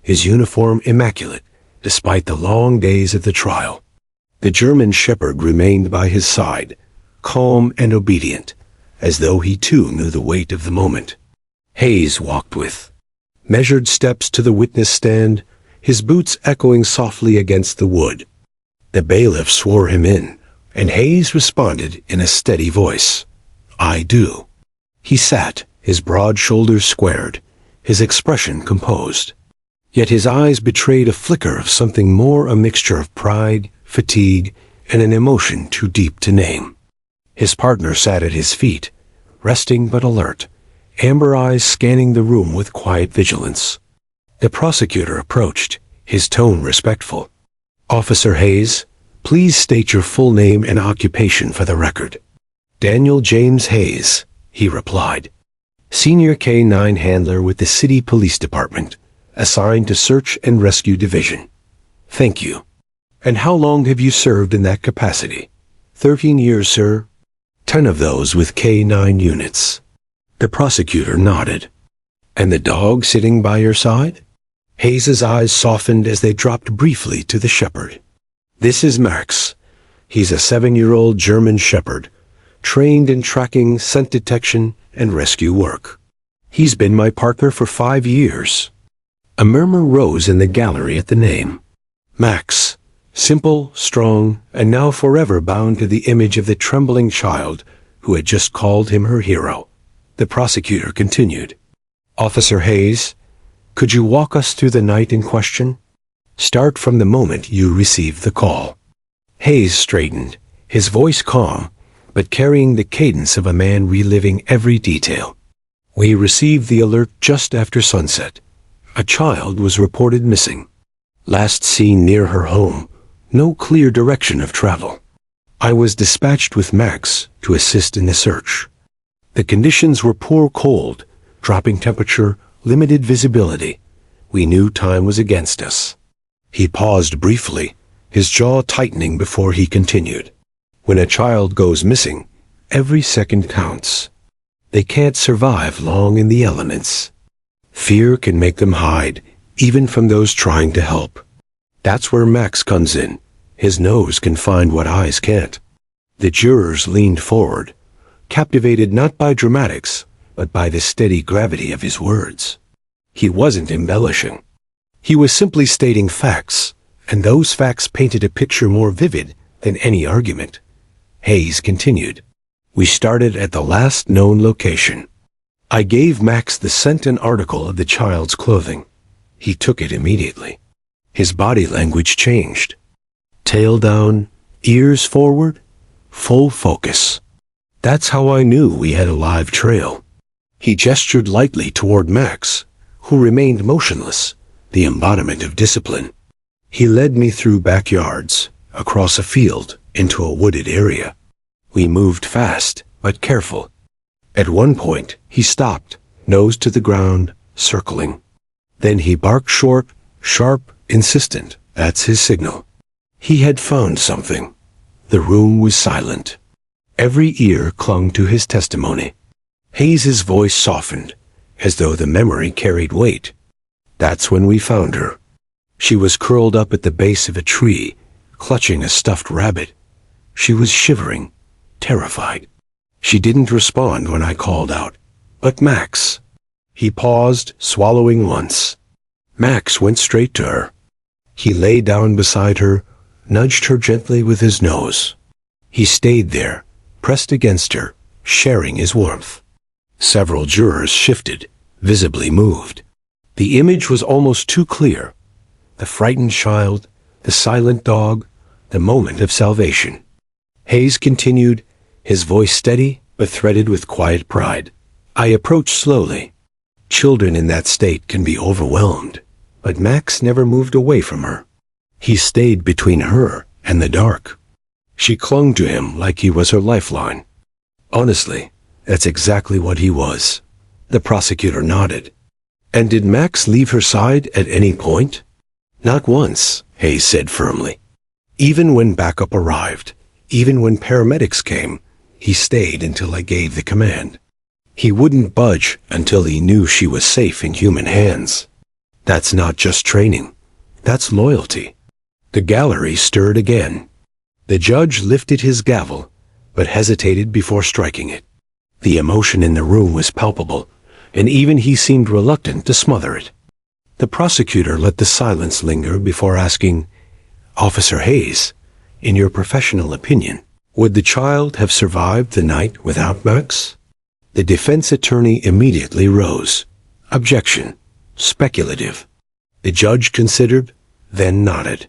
A: his uniform immaculate, despite the long days of the trial. The German shepherd remained by his side, calm and obedient, as though he too knew the weight of the moment. Hayes walked with measured steps to the witness stand, his boots echoing softly against the wood. The bailiff swore him in, and Hayes responded in a steady voice, "I do." He sat, his broad shoulders squared, his expression composed. Yet his eyes betrayed a flicker of something more, a mixture of pride, fatigue, and an emotion too deep to name. His partner sat at his feet, resting but alert, amber eyes scanning the room with quiet vigilance. The prosecutor approached, his tone respectful. "Officer Hayes, please state your full name and occupation for the record." "Daniel James Hayes," he replied. "Senior K-9 handler with the City Police Department, assigned to Search and Rescue Division." "Thank you. And how long have you served in that capacity?" 13 years, sir. 10 of those with K-9 units." The prosecutor nodded. "And the dog sitting by your side?" Hayes's eyes softened as they dropped briefly to the shepherd. "This is Max. He's a 7-year-old German shepherd, trained in tracking, scent detection, and rescue work. He's been my partner for 5 years." A murmur rose in the gallery at the name. Max, simple, strong, and now forever bound to the image of the trembling child who had just called him her hero. The prosecutor continued. "Officer Hayes, could you walk us through the night in question? Start from the moment you received the call." Hayes straightened, his voice calm, but carrying the cadence of a man reliving every detail. "We received the alert just after sunset. A child was reported missing. Last seen near her home, no clear direction of travel. I was dispatched with Max to assist in the search. The conditions were poor cold, dropping temperature, limited visibility. We knew time was against us." He paused briefly, his jaw tightening before he continued. "When a child goes missing, every second counts. They can't survive long in the elements. Fear can make them hide, even from those trying to help. That's where Max comes in. His nose can find what eyes can't." The jurors leaned forward, captivated not by dramatics, but by the steady gravity of his words. He wasn't embellishing. He was simply stating facts, and those facts painted a picture more vivid than any argument. Hayes continued. "We started at the last known location. I gave Max the scent and article of the child's clothing. He took it immediately. His body language changed. Tail down, ears forward, full focus. That's how I knew we had a live trail." He gestured lightly toward Max, who remained motionless, the embodiment of discipline. He led me through backyards, across a field, into a wooded area. We moved fast, but careful. At one point, he stopped, nose to the ground, circling. Then he barked short, sharp, insistent. That's his signal. He had found something. The room was silent. Every ear clung to his testimony. Hayes's voice softened, as though the memory carried weight. "That's when we found her. She was curled up at the base of a tree, clutching a stuffed rabbit. She was shivering, terrified. She didn't respond when I called out. But Max..." He paused, swallowing once. "Max went straight to her. He lay down beside her, nudged her gently with his nose. He stayed there, pressed against her, sharing his warmth." Several jurors shifted, visibly moved. The image was almost too clear. The frightened child, the silent dog, the moment of salvation. Hayes continued, his voice steady but threaded with quiet pride. "I approached slowly. Children in that state can be overwhelmed, but Max never moved away from her. He stayed between her and the dark. She clung to him like he was her lifeline. Honestly, that's exactly what he was." The prosecutor nodded. "And did Max leave her side at any point?" "Not once," Hayes said firmly. "Even when backup arrived, even when paramedics came, he stayed until I gave the command. He wouldn't budge until he knew she was safe in human hands. That's not just training. That's loyalty." The gallery stirred again. The judge lifted his gavel, but hesitated before striking it. The emotion in the room was palpable, and even he seemed reluctant to smother it. The prosecutor let the silence linger before asking, "Officer Hayes, in your professional opinion, would the child have survived the night without Max?" The defense attorney immediately rose. "Objection. Speculative." The judge considered, then nodded.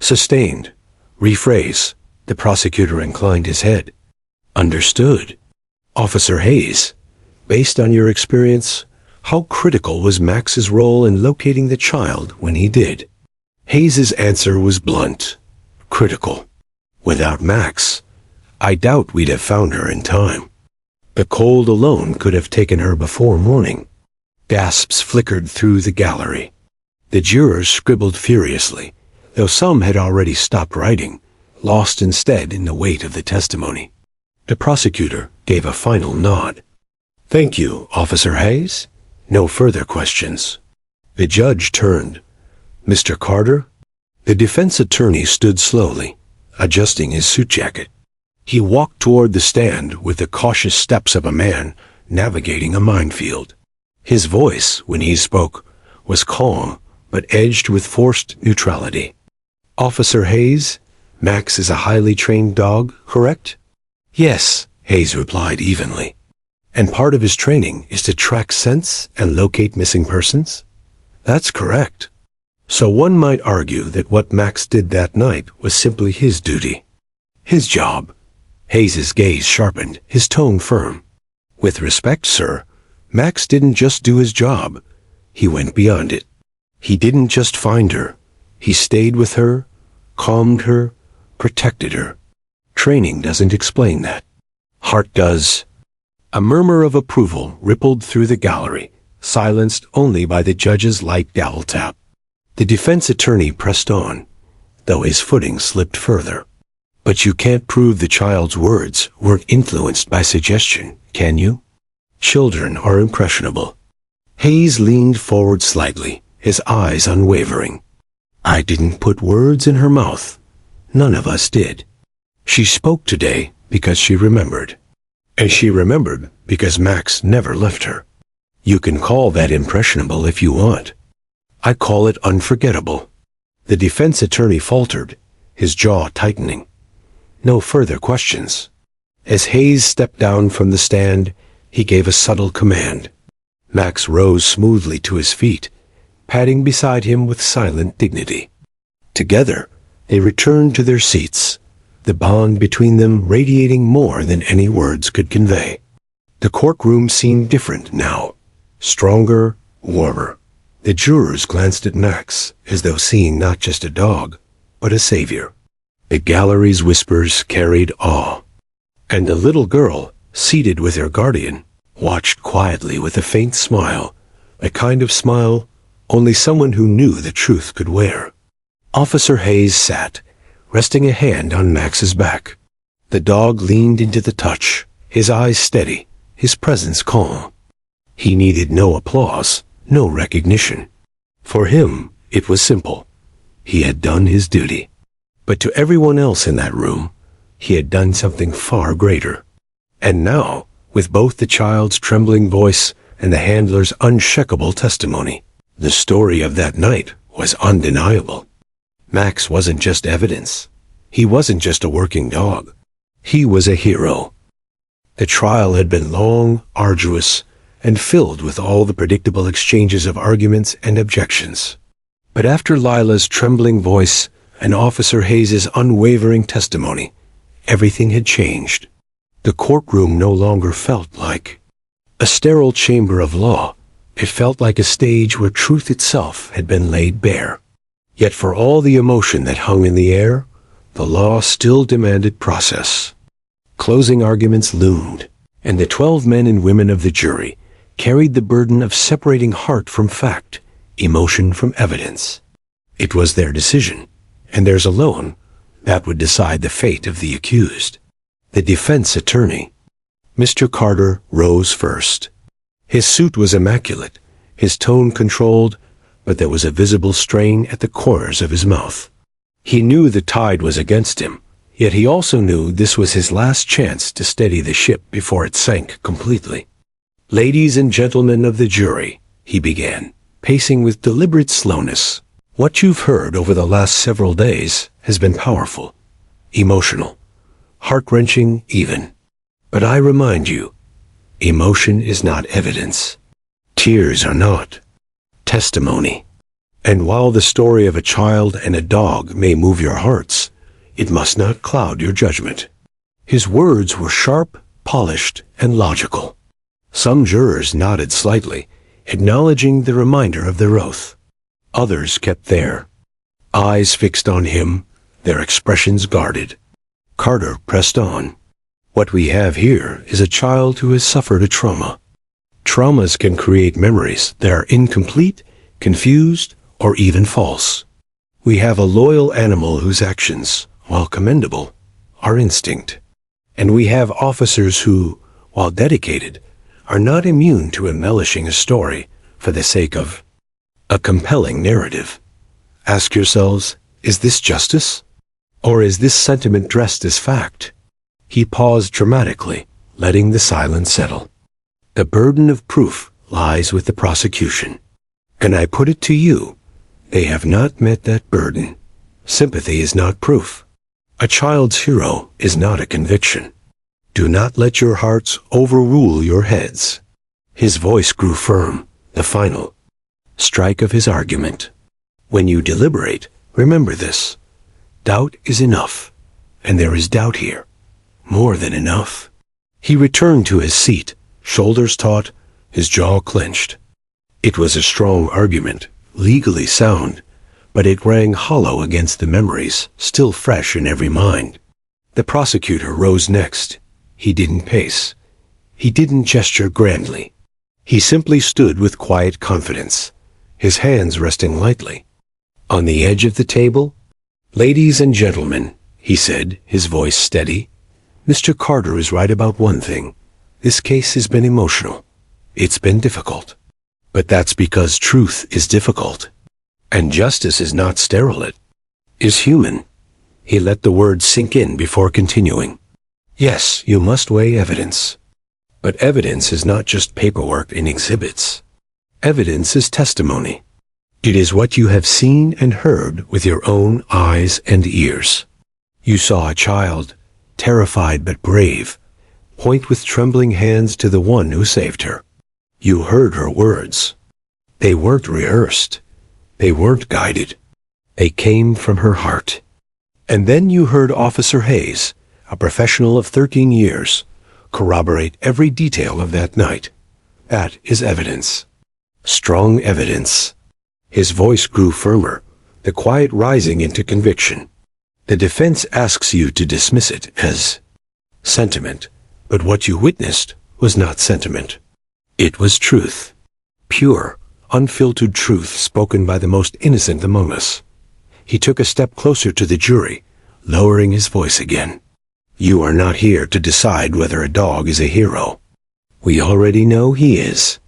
A: "Sustained. Rephrase." The prosecutor inclined his head. "Understood. Officer Hayes, based on your experience, how critical was Max's role in locating the child when he did?" Hayes's answer was blunt. "Critical. Without Max, I doubt we'd have found her in time. The cold alone could have taken her before morning." Gasps flickered through the gallery. The jurors scribbled furiously, though some had already stopped writing, lost instead in the weight of the testimony. The prosecutor gave a final nod. "Thank you, Officer Hayes. No further questions." The judge turned. "Mr. Carter?" The defense attorney stood slowly, adjusting his suit jacket. He walked toward the stand with the cautious steps of a man navigating a minefield. His voice, when he spoke, was calm but edged with forced neutrality. "Officer Hayes, Max is a highly trained dog, correct?" "Yes," Hayes replied evenly. "And part of his training is to track scents and locate missing persons?" "That's correct." "So one might argue that what Max did that night was simply his duty. His job." Hayes's gaze sharpened, his tone firm. "With respect, sir, Max didn't just do his job. He went beyond it. He didn't just find her. He stayed with her, calmed her, protected her. Training doesn't explain that. Heart does." A murmur of approval rippled through the gallery, silenced only by the judge's light gavel tap. The defense attorney pressed on, though his footing slipped further. "But you can't prove the child's words weren't influenced by suggestion, can you? Children are impressionable." Hayes leaned forward slightly, his eyes unwavering. "I didn't put words in her mouth. None of us did. She spoke today because she remembered. And she remembered because Max never left her. You can call that impressionable if you want. I call it unforgettable." The defense attorney faltered, his jaw tightening. No further questions. As Hayes stepped down from the stand, he gave a subtle command. Max rose smoothly to his feet, padding beside him with silent dignity. Together, they returned to their seats, the bond between them radiating more than any words could convey. The courtroom seemed different now, stronger, warmer. The jurors glanced at Max as though seeing not just a dog, but a savior. The gallery's whispers carried awe. And the little girl, seated with her guardian, watched quietly with a faint smile, a kind of smile only someone who knew the truth could wear. Officer Hayes sat, resting a hand on Max's back. The dog leaned into the touch, his eyes steady, his presence calm. He needed no applause, no recognition. For him, it was simple. He had done his duty. But to everyone else in that room, he had done something far greater. And now, with both the child's trembling voice and the handler's unshakable testimony, the story of that night was undeniable. Max wasn't just evidence. He wasn't just a working dog. He was a hero. The trial had been long, arduous, and filled with all the predictable exchanges of arguments and objections. But after Lila's trembling voice and Officer Hayes's unwavering testimony, everything had changed. The courtroom no longer felt like a sterile chamber of law. It felt like a stage where truth itself had been laid bare. Yet for all the emotion that hung in the air, the law still demanded process. Closing arguments loomed, and the 12 men and women of the jury carried the burden of separating heart from fact, emotion from evidence. It was their decision, and theirs alone, that would decide the fate of the accused. The defense attorney, Mr. Carter, rose first. His suit was immaculate, his tone controlled, but there was a visible strain at the corners of his mouth. He knew the tide was against him, yet he also knew this was his last chance to steady the ship before it sank completely. Ladies and gentlemen of the jury, he began, pacing with deliberate slowness. What you've heard over the last several days has been powerful, emotional, heart-wrenching even. But I remind you, emotion is not evidence. Tears are not testimony. And while the story of a child and a dog may move your hearts, it must not cloud your judgment. His words were sharp, polished, and logical. Some jurors nodded slightly, acknowledging the reminder of their oath. Others kept their eyes fixed on him, their expressions guarded. Carter pressed on. What we have here is a child who has suffered a trauma. Traumas can create memories that are incomplete, confused, or even false. We have a loyal animal whose actions, while commendable, are instinct. And we have officers who, while dedicated, are not immune to embellishing a story for the sake of a compelling narrative. Ask yourselves, is this justice? Or is this sentiment dressed as fact? He paused dramatically, letting the silence settle. The burden of proof lies with the prosecution. And I put it to you, they have not met that burden. Sympathy is not proof. A child's hero is not a conviction. Do not let your hearts overrule your heads. His voice grew firm, the final strike of his argument. When you deliberate, remember this. Doubt is enough, and there is doubt here. More than enough. He returned to his seat, shoulders taut, his jaw clenched. It was a strong argument, legally sound, but it rang hollow against the memories still fresh in every mind. The prosecutor rose next. He didn't pace. He didn't gesture grandly. He simply stood with quiet confidence, his hands resting lightly on the edge of the table. Ladies and gentlemen, he said, his voice steady, Mr. Carter is right about one thing. This case has been emotional. It's been difficult. But that's because truth is difficult. And justice is not sterile. It is human. He let the words sink in before continuing. Yes, you must weigh evidence. But evidence is not just paperwork and exhibits. Evidence is testimony. It is what you have seen and heard with your own eyes and ears. You saw a child, terrified but brave, point with trembling hands to the one who saved her. You heard her words. They weren't rehearsed. They weren't guided. They came from her heart. And then you heard Officer Hayes, a professional of 13 years, corroborate every detail of that night. That is evidence. Strong evidence. His voice grew firmer, the quiet rising into conviction. The defense asks you to dismiss it as sentiment, but what you witnessed was not sentiment. It was truth. Pure, unfiltered truth spoken by the most innocent among us. He took a step closer to the jury, lowering his voice again. You are not here to decide whether a dog is a hero. We already know he is.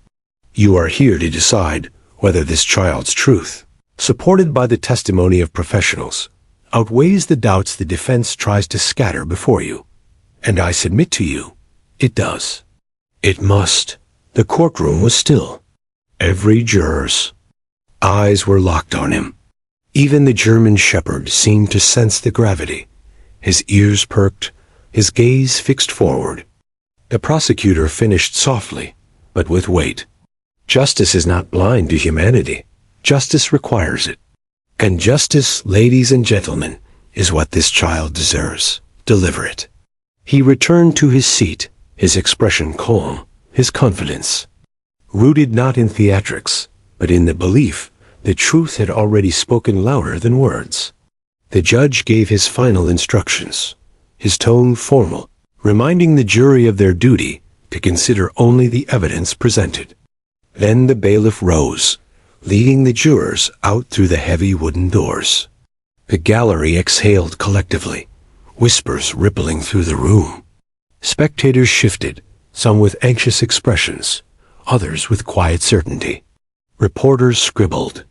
A: You are here to decide whether this child's truth, supported by the testimony of professionals, outweighs the doubts the defense tries to scatter before you. And I submit to you, it does. It must. The courtroom was still. Every juror's eyes were locked on him. Even the German shepherd seemed to sense the gravity. His ears perked, his gaze fixed forward. The prosecutor finished softly, but with weight. Justice is not blind to humanity. Justice requires it. And justice, ladies and gentlemen, is what this child deserves. Deliver it. He returned to his seat, his expression calm, his confidence rooted not in theatrics, but in the belief that truth had already spoken louder than words. The judge gave his final instructions, his tone formal, reminding the jury of their duty to consider only the evidence presented. Then the bailiff rose, leading the jurors out through the heavy wooden doors. The gallery exhaled collectively, whispers rippling through the room. Spectators shifted, some with anxious expressions, others with quiet certainty. Reporters scribbled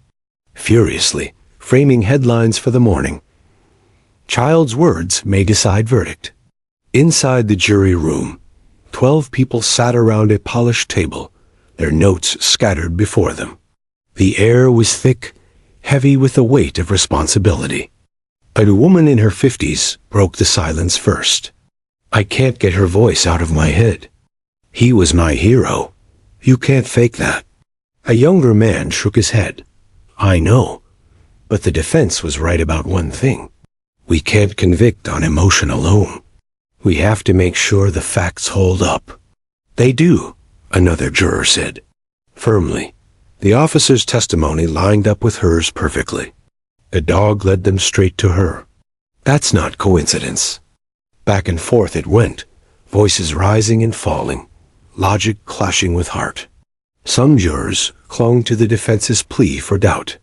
A: furiously, framing headlines for the morning. Child's words may decide verdict. Inside the jury room, 12 people sat around a polished table, their notes scattered before them. The air was thick, heavy with the weight of responsibility. A woman in her 50s broke the silence first. "I can't get her voice out of my head. He was my hero. You can't fake that." A younger man shook his head. "I know, but the defense was right about one thing. We can't convict on emotion alone. We have to make sure the facts hold up." "They do," another juror said, firmly. The officer's testimony lined up with hers perfectly. The dog led them straight to her. "That's not coincidence." Back and forth it went, voices rising and falling, logic clashing with heart. Some jurors clung to the defense's plea for doubt.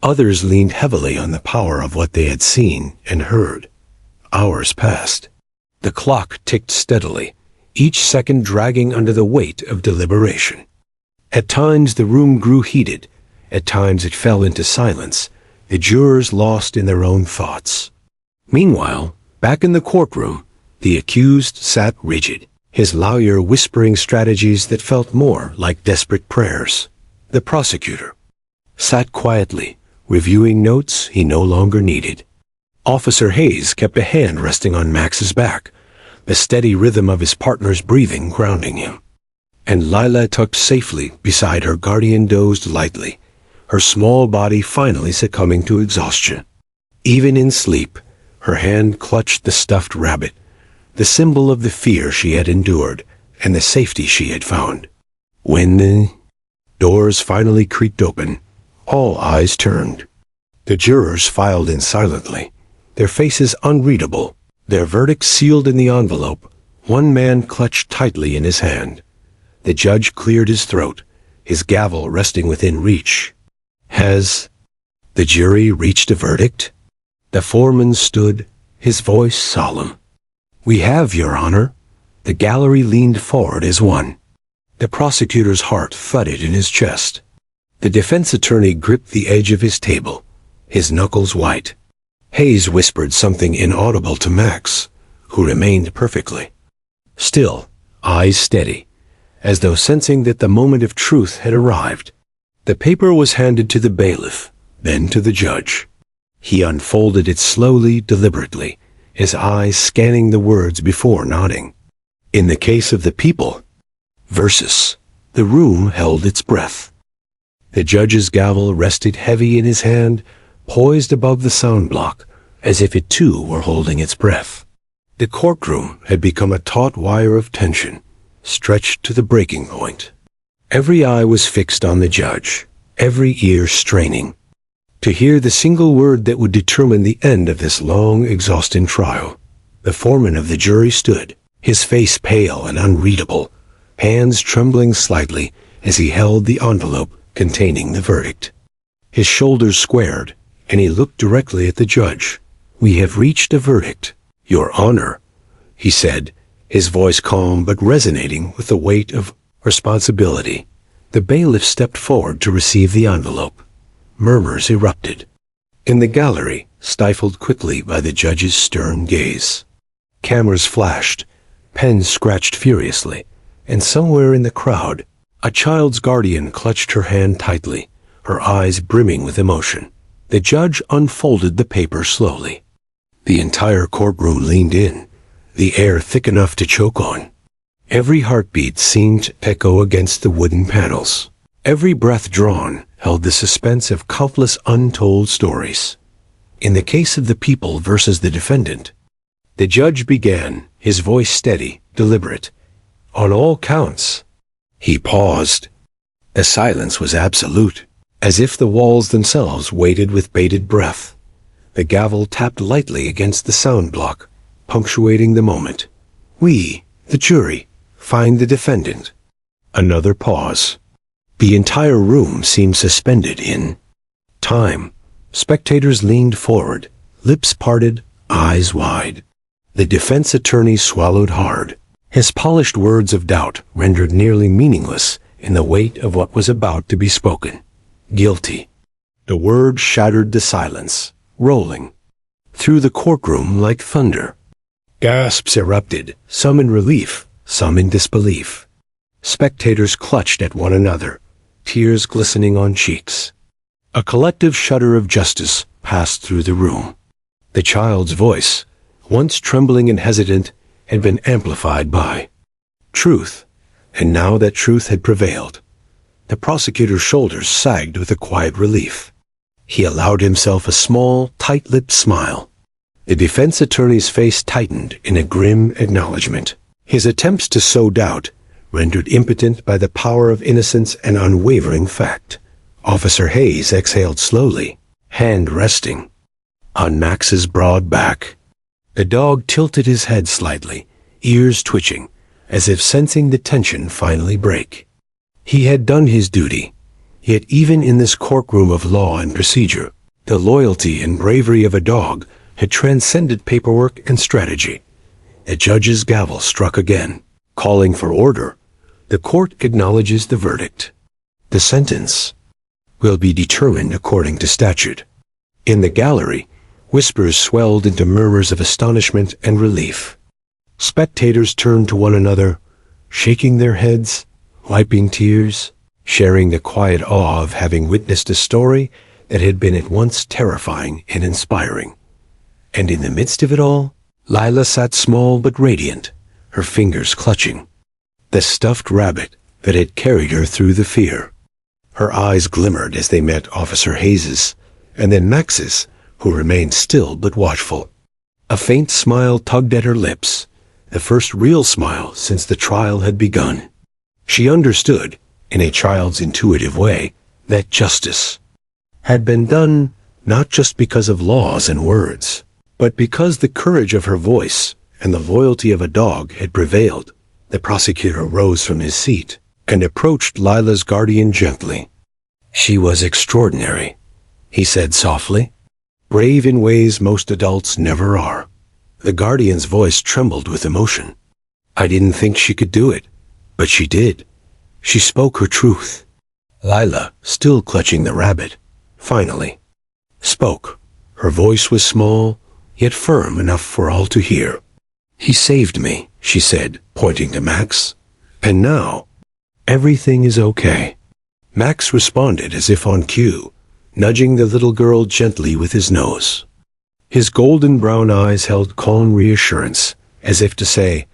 A: Others leaned heavily on the power of what they had seen and heard. Hours passed. The clock ticked steadily, each second dragging under the weight of deliberation. At times the room grew heated, at times it fell into silence, the jurors lost in their own thoughts. Meanwhile, back in the courtroom, the accused sat rigid, his lawyer whispering strategies that felt more like desperate prayers. The prosecutor sat quietly, reviewing notes he no longer needed. Officer Hayes kept a hand resting on Max's back, the steady rhythm of his partner's breathing grounding him. And Lila, tucked safely beside her guardian, dozed lightly, her small body finally succumbing to exhaustion. Even in sleep, her hand clutched the stuffed rabbit, the symbol of the fear she had endured and the safety she had found. When the doors finally creaked open, all eyes turned. The jurors filed in silently, their faces unreadable, their verdict sealed in the envelope, one man clutched tightly in his hand. The judge cleared his throat, his gavel resting within reach. "Has the jury reached a verdict?" The foreman stood, his voice solemn. "We have, Your Honor." The gallery leaned forward as one. The prosecutor's heart thudded in his chest. The defense attorney gripped the edge of his table, his knuckles white. Hayes whispered something inaudible to Max, who remained perfectly still, eyes steady, as though sensing that the moment of truth had arrived. The paper was handed to the bailiff, then to the judge. He unfolded it slowly, deliberately, his eyes scanning the words before nodding. "In the case of the people, versus." The room held its breath. The judge's gavel rested heavy in his hand, poised above the sound block, as if it too were holding its breath. The courtroom had become a taut wire of tension, stretched to the breaking point. Every eye was fixed on the judge, every ear straining to hear the single word that would determine the end of this long, exhausting trial. The foreman of the jury stood, his face pale and unreadable, hands trembling slightly as he held the envelope containing the verdict. His shoulders squared, and he looked directly at the judge. "We have reached a verdict, Your Honor," he said, his voice calm but resonating with the weight of responsibility. The bailiff stepped forward to receive the envelope. Murmurs erupted in the gallery, stifled quickly by the judge's stern gaze. Cameras flashed, pens scratched furiously, and somewhere in the crowd, a child's guardian clutched her hand tightly, her eyes brimming with emotion. The judge unfolded the paper slowly. The entire courtroom leaned in, the air thick enough to choke on. Every heartbeat seemed to echo against the wooden panels. Every breath drawn held the suspense of countless untold stories. In the case of the people versus the defendant, the judge began, his voice steady, deliberate. "On all counts." He paused. The silence was absolute, as if the walls themselves waited with bated breath. The gavel tapped lightly against the sound block, punctuating the moment. "We, the jury, find the defendant." Another pause. The entire room seemed suspended in time. Spectators leaned forward, lips parted, eyes wide. The defense attorney swallowed hard, his polished words of doubt rendered nearly meaningless in the weight of what was about to be spoken. "Guilty." The word shattered the silence, rolling through the courtroom like thunder. Gasps erupted, some in relief, some in disbelief. Spectators clutched at one another, tears glistening on cheeks. A collective shudder of justice passed through the room. The child's voice, once trembling and hesitant, had been amplified by truth, and now that truth had prevailed. The prosecutor's shoulders sagged with a quiet relief. He allowed himself a small, tight-lipped smile. The defense attorney's face tightened in a grim acknowledgement. His attempts to sow doubt, rendered impotent by the power of innocence and unwavering fact. Officer Hayes exhaled slowly, hand resting on Max's broad back. The dog tilted his head slightly, ears twitching, as if sensing the tension finally break. He had done his duty, yet even in this courtroom of law and procedure, the loyalty and bravery of a dog had transcended paperwork and strategy. The judge's gavel struck again, calling for order. The court acknowledges the verdict. The sentence will be determined according to statute. In the gallery, whispers swelled into murmurs of astonishment and relief. Spectators turned to one another, shaking their heads, wiping tears, sharing the quiet awe of having witnessed a story that had been at once terrifying and inspiring. And in the midst of it all, Lila sat small but radiant, her fingers clutching the stuffed rabbit that had carried her through the fear. Her eyes glimmered as they met Officer Hayes's, and then Max's, who remained still but watchful. A faint smile tugged at her lips, the first real smile since the trial had begun. She understood, in a child's intuitive way, that justice had been done not just because of laws and words, but because the courage of her voice and the loyalty of a dog had prevailed. The prosecutor rose from his seat and approached Lila's guardian gently. "She was extraordinary," he said softly. "Brave in ways most adults never are." The guardian's voice trembled with emotion. "I didn't think she could do it, but she did. She spoke her truth." Lila, still clutching the rabbit, finally spoke. Her voice was small, yet firm enough for all to hear. "He saved me," she said, pointing to Max. "And now, everything is okay." Max responded as if on cue, nudging the little girl gently with his nose. His golden brown eyes held calm reassurance, as if to say,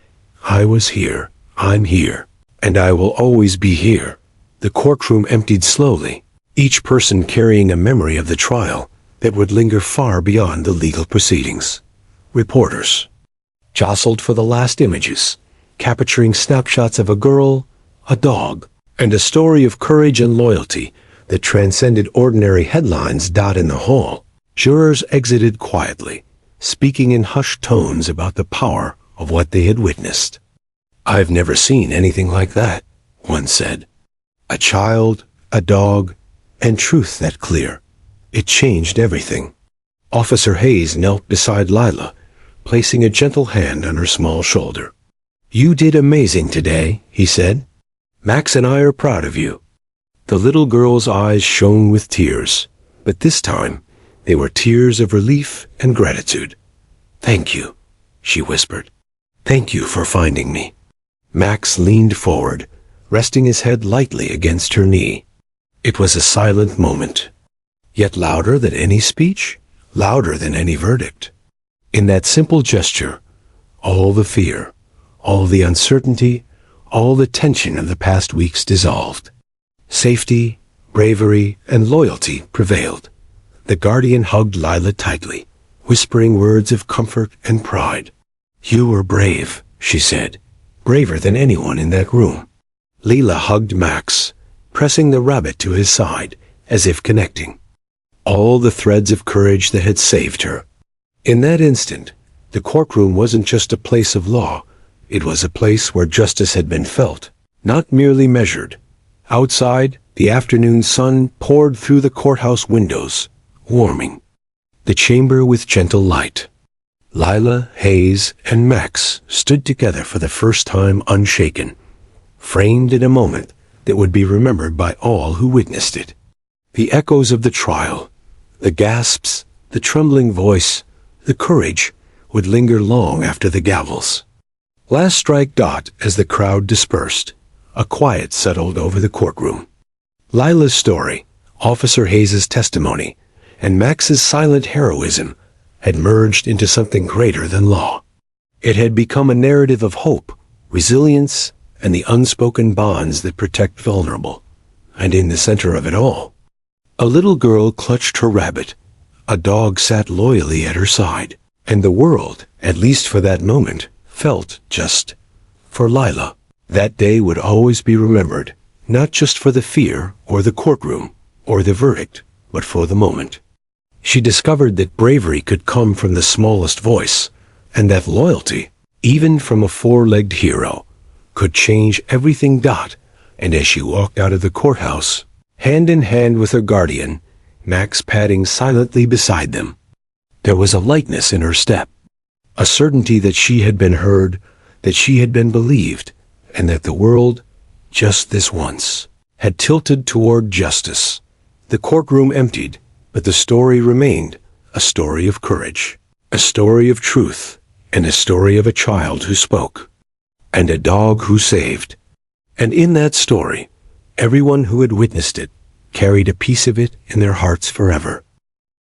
A: "I was here, I'm here, and I will always be here." The courtroom emptied slowly, each person carrying a memory of the trial that would linger far beyond the legal proceedings. Reporters jostled for the last images, capturing snapshots of a girl, a dog, and a story of courage and loyalty that transcended ordinary headlines. In the hall, jurors exited quietly, speaking in hushed tones about the power of what they had witnessed. "I've never seen anything like that," one said. "A child, a dog, and truth that clear. It changed everything." Officer Hayes knelt beside Lila, placing a gentle hand on her small shoulder. "You did amazing today," he said. "Max and I are proud of you." The little girl's eyes shone with tears, but this time they were tears of relief and gratitude. "Thank you," she whispered. "Thank you for finding me." Max leaned forward, resting his head lightly against her knee. It was a silent moment, yet louder than any speech, louder than any verdict. In that simple gesture, all the fear, all the uncertainty, all the tension of the past weeks dissolved. Safety, bravery, and loyalty prevailed. The guardian hugged Lila tightly, whispering words of comfort and pride. "You were brave," she said, "braver than anyone in that room." Lila hugged Max, pressing the rabbit to his side, as if connecting all the threads of courage that had saved her. In that instant, the courtroom wasn't just a place of law. It was a place where justice had been felt, not merely measured. Outside, the afternoon sun poured through the courthouse windows, warming the chamber with gentle light. Lila, Hayes, and Max stood together for the first time unshaken, framed in a moment that would be remembered by all who witnessed it. The echoes of the trial, the gasps, the trembling voice, the courage would linger long after the gavels. Last strike. As the crowd dispersed, a quiet settled over the courtroom. Lila's story, Officer Hayes's testimony, and Max's silent heroism had merged into something greater than law. It had become a narrative of hope, resilience, and the unspoken bonds that protect vulnerable. And in the center of it all, a little girl clutched her rabbit, a dog sat loyally at her side, and the world, at least for that moment, felt just. For Lila, that day would always be remembered, not just for the fear or the courtroom or the verdict, but for the moment. She discovered that bravery could come from the smallest voice, and that loyalty, even from a four-legged hero, could change everything. And as she walked out of the courthouse, hand in hand with her guardian, Max padding silently beside them, there was a lightness in her step, a certainty that she had been heard, that she had been believed, and that the world, just this once, had tilted toward justice. The courtroom emptied, but the story remained, a story of courage, a story of truth, and a story of a child who spoke, and a dog who saved. And in that story, everyone who had witnessed it carried a piece of it in their hearts forever.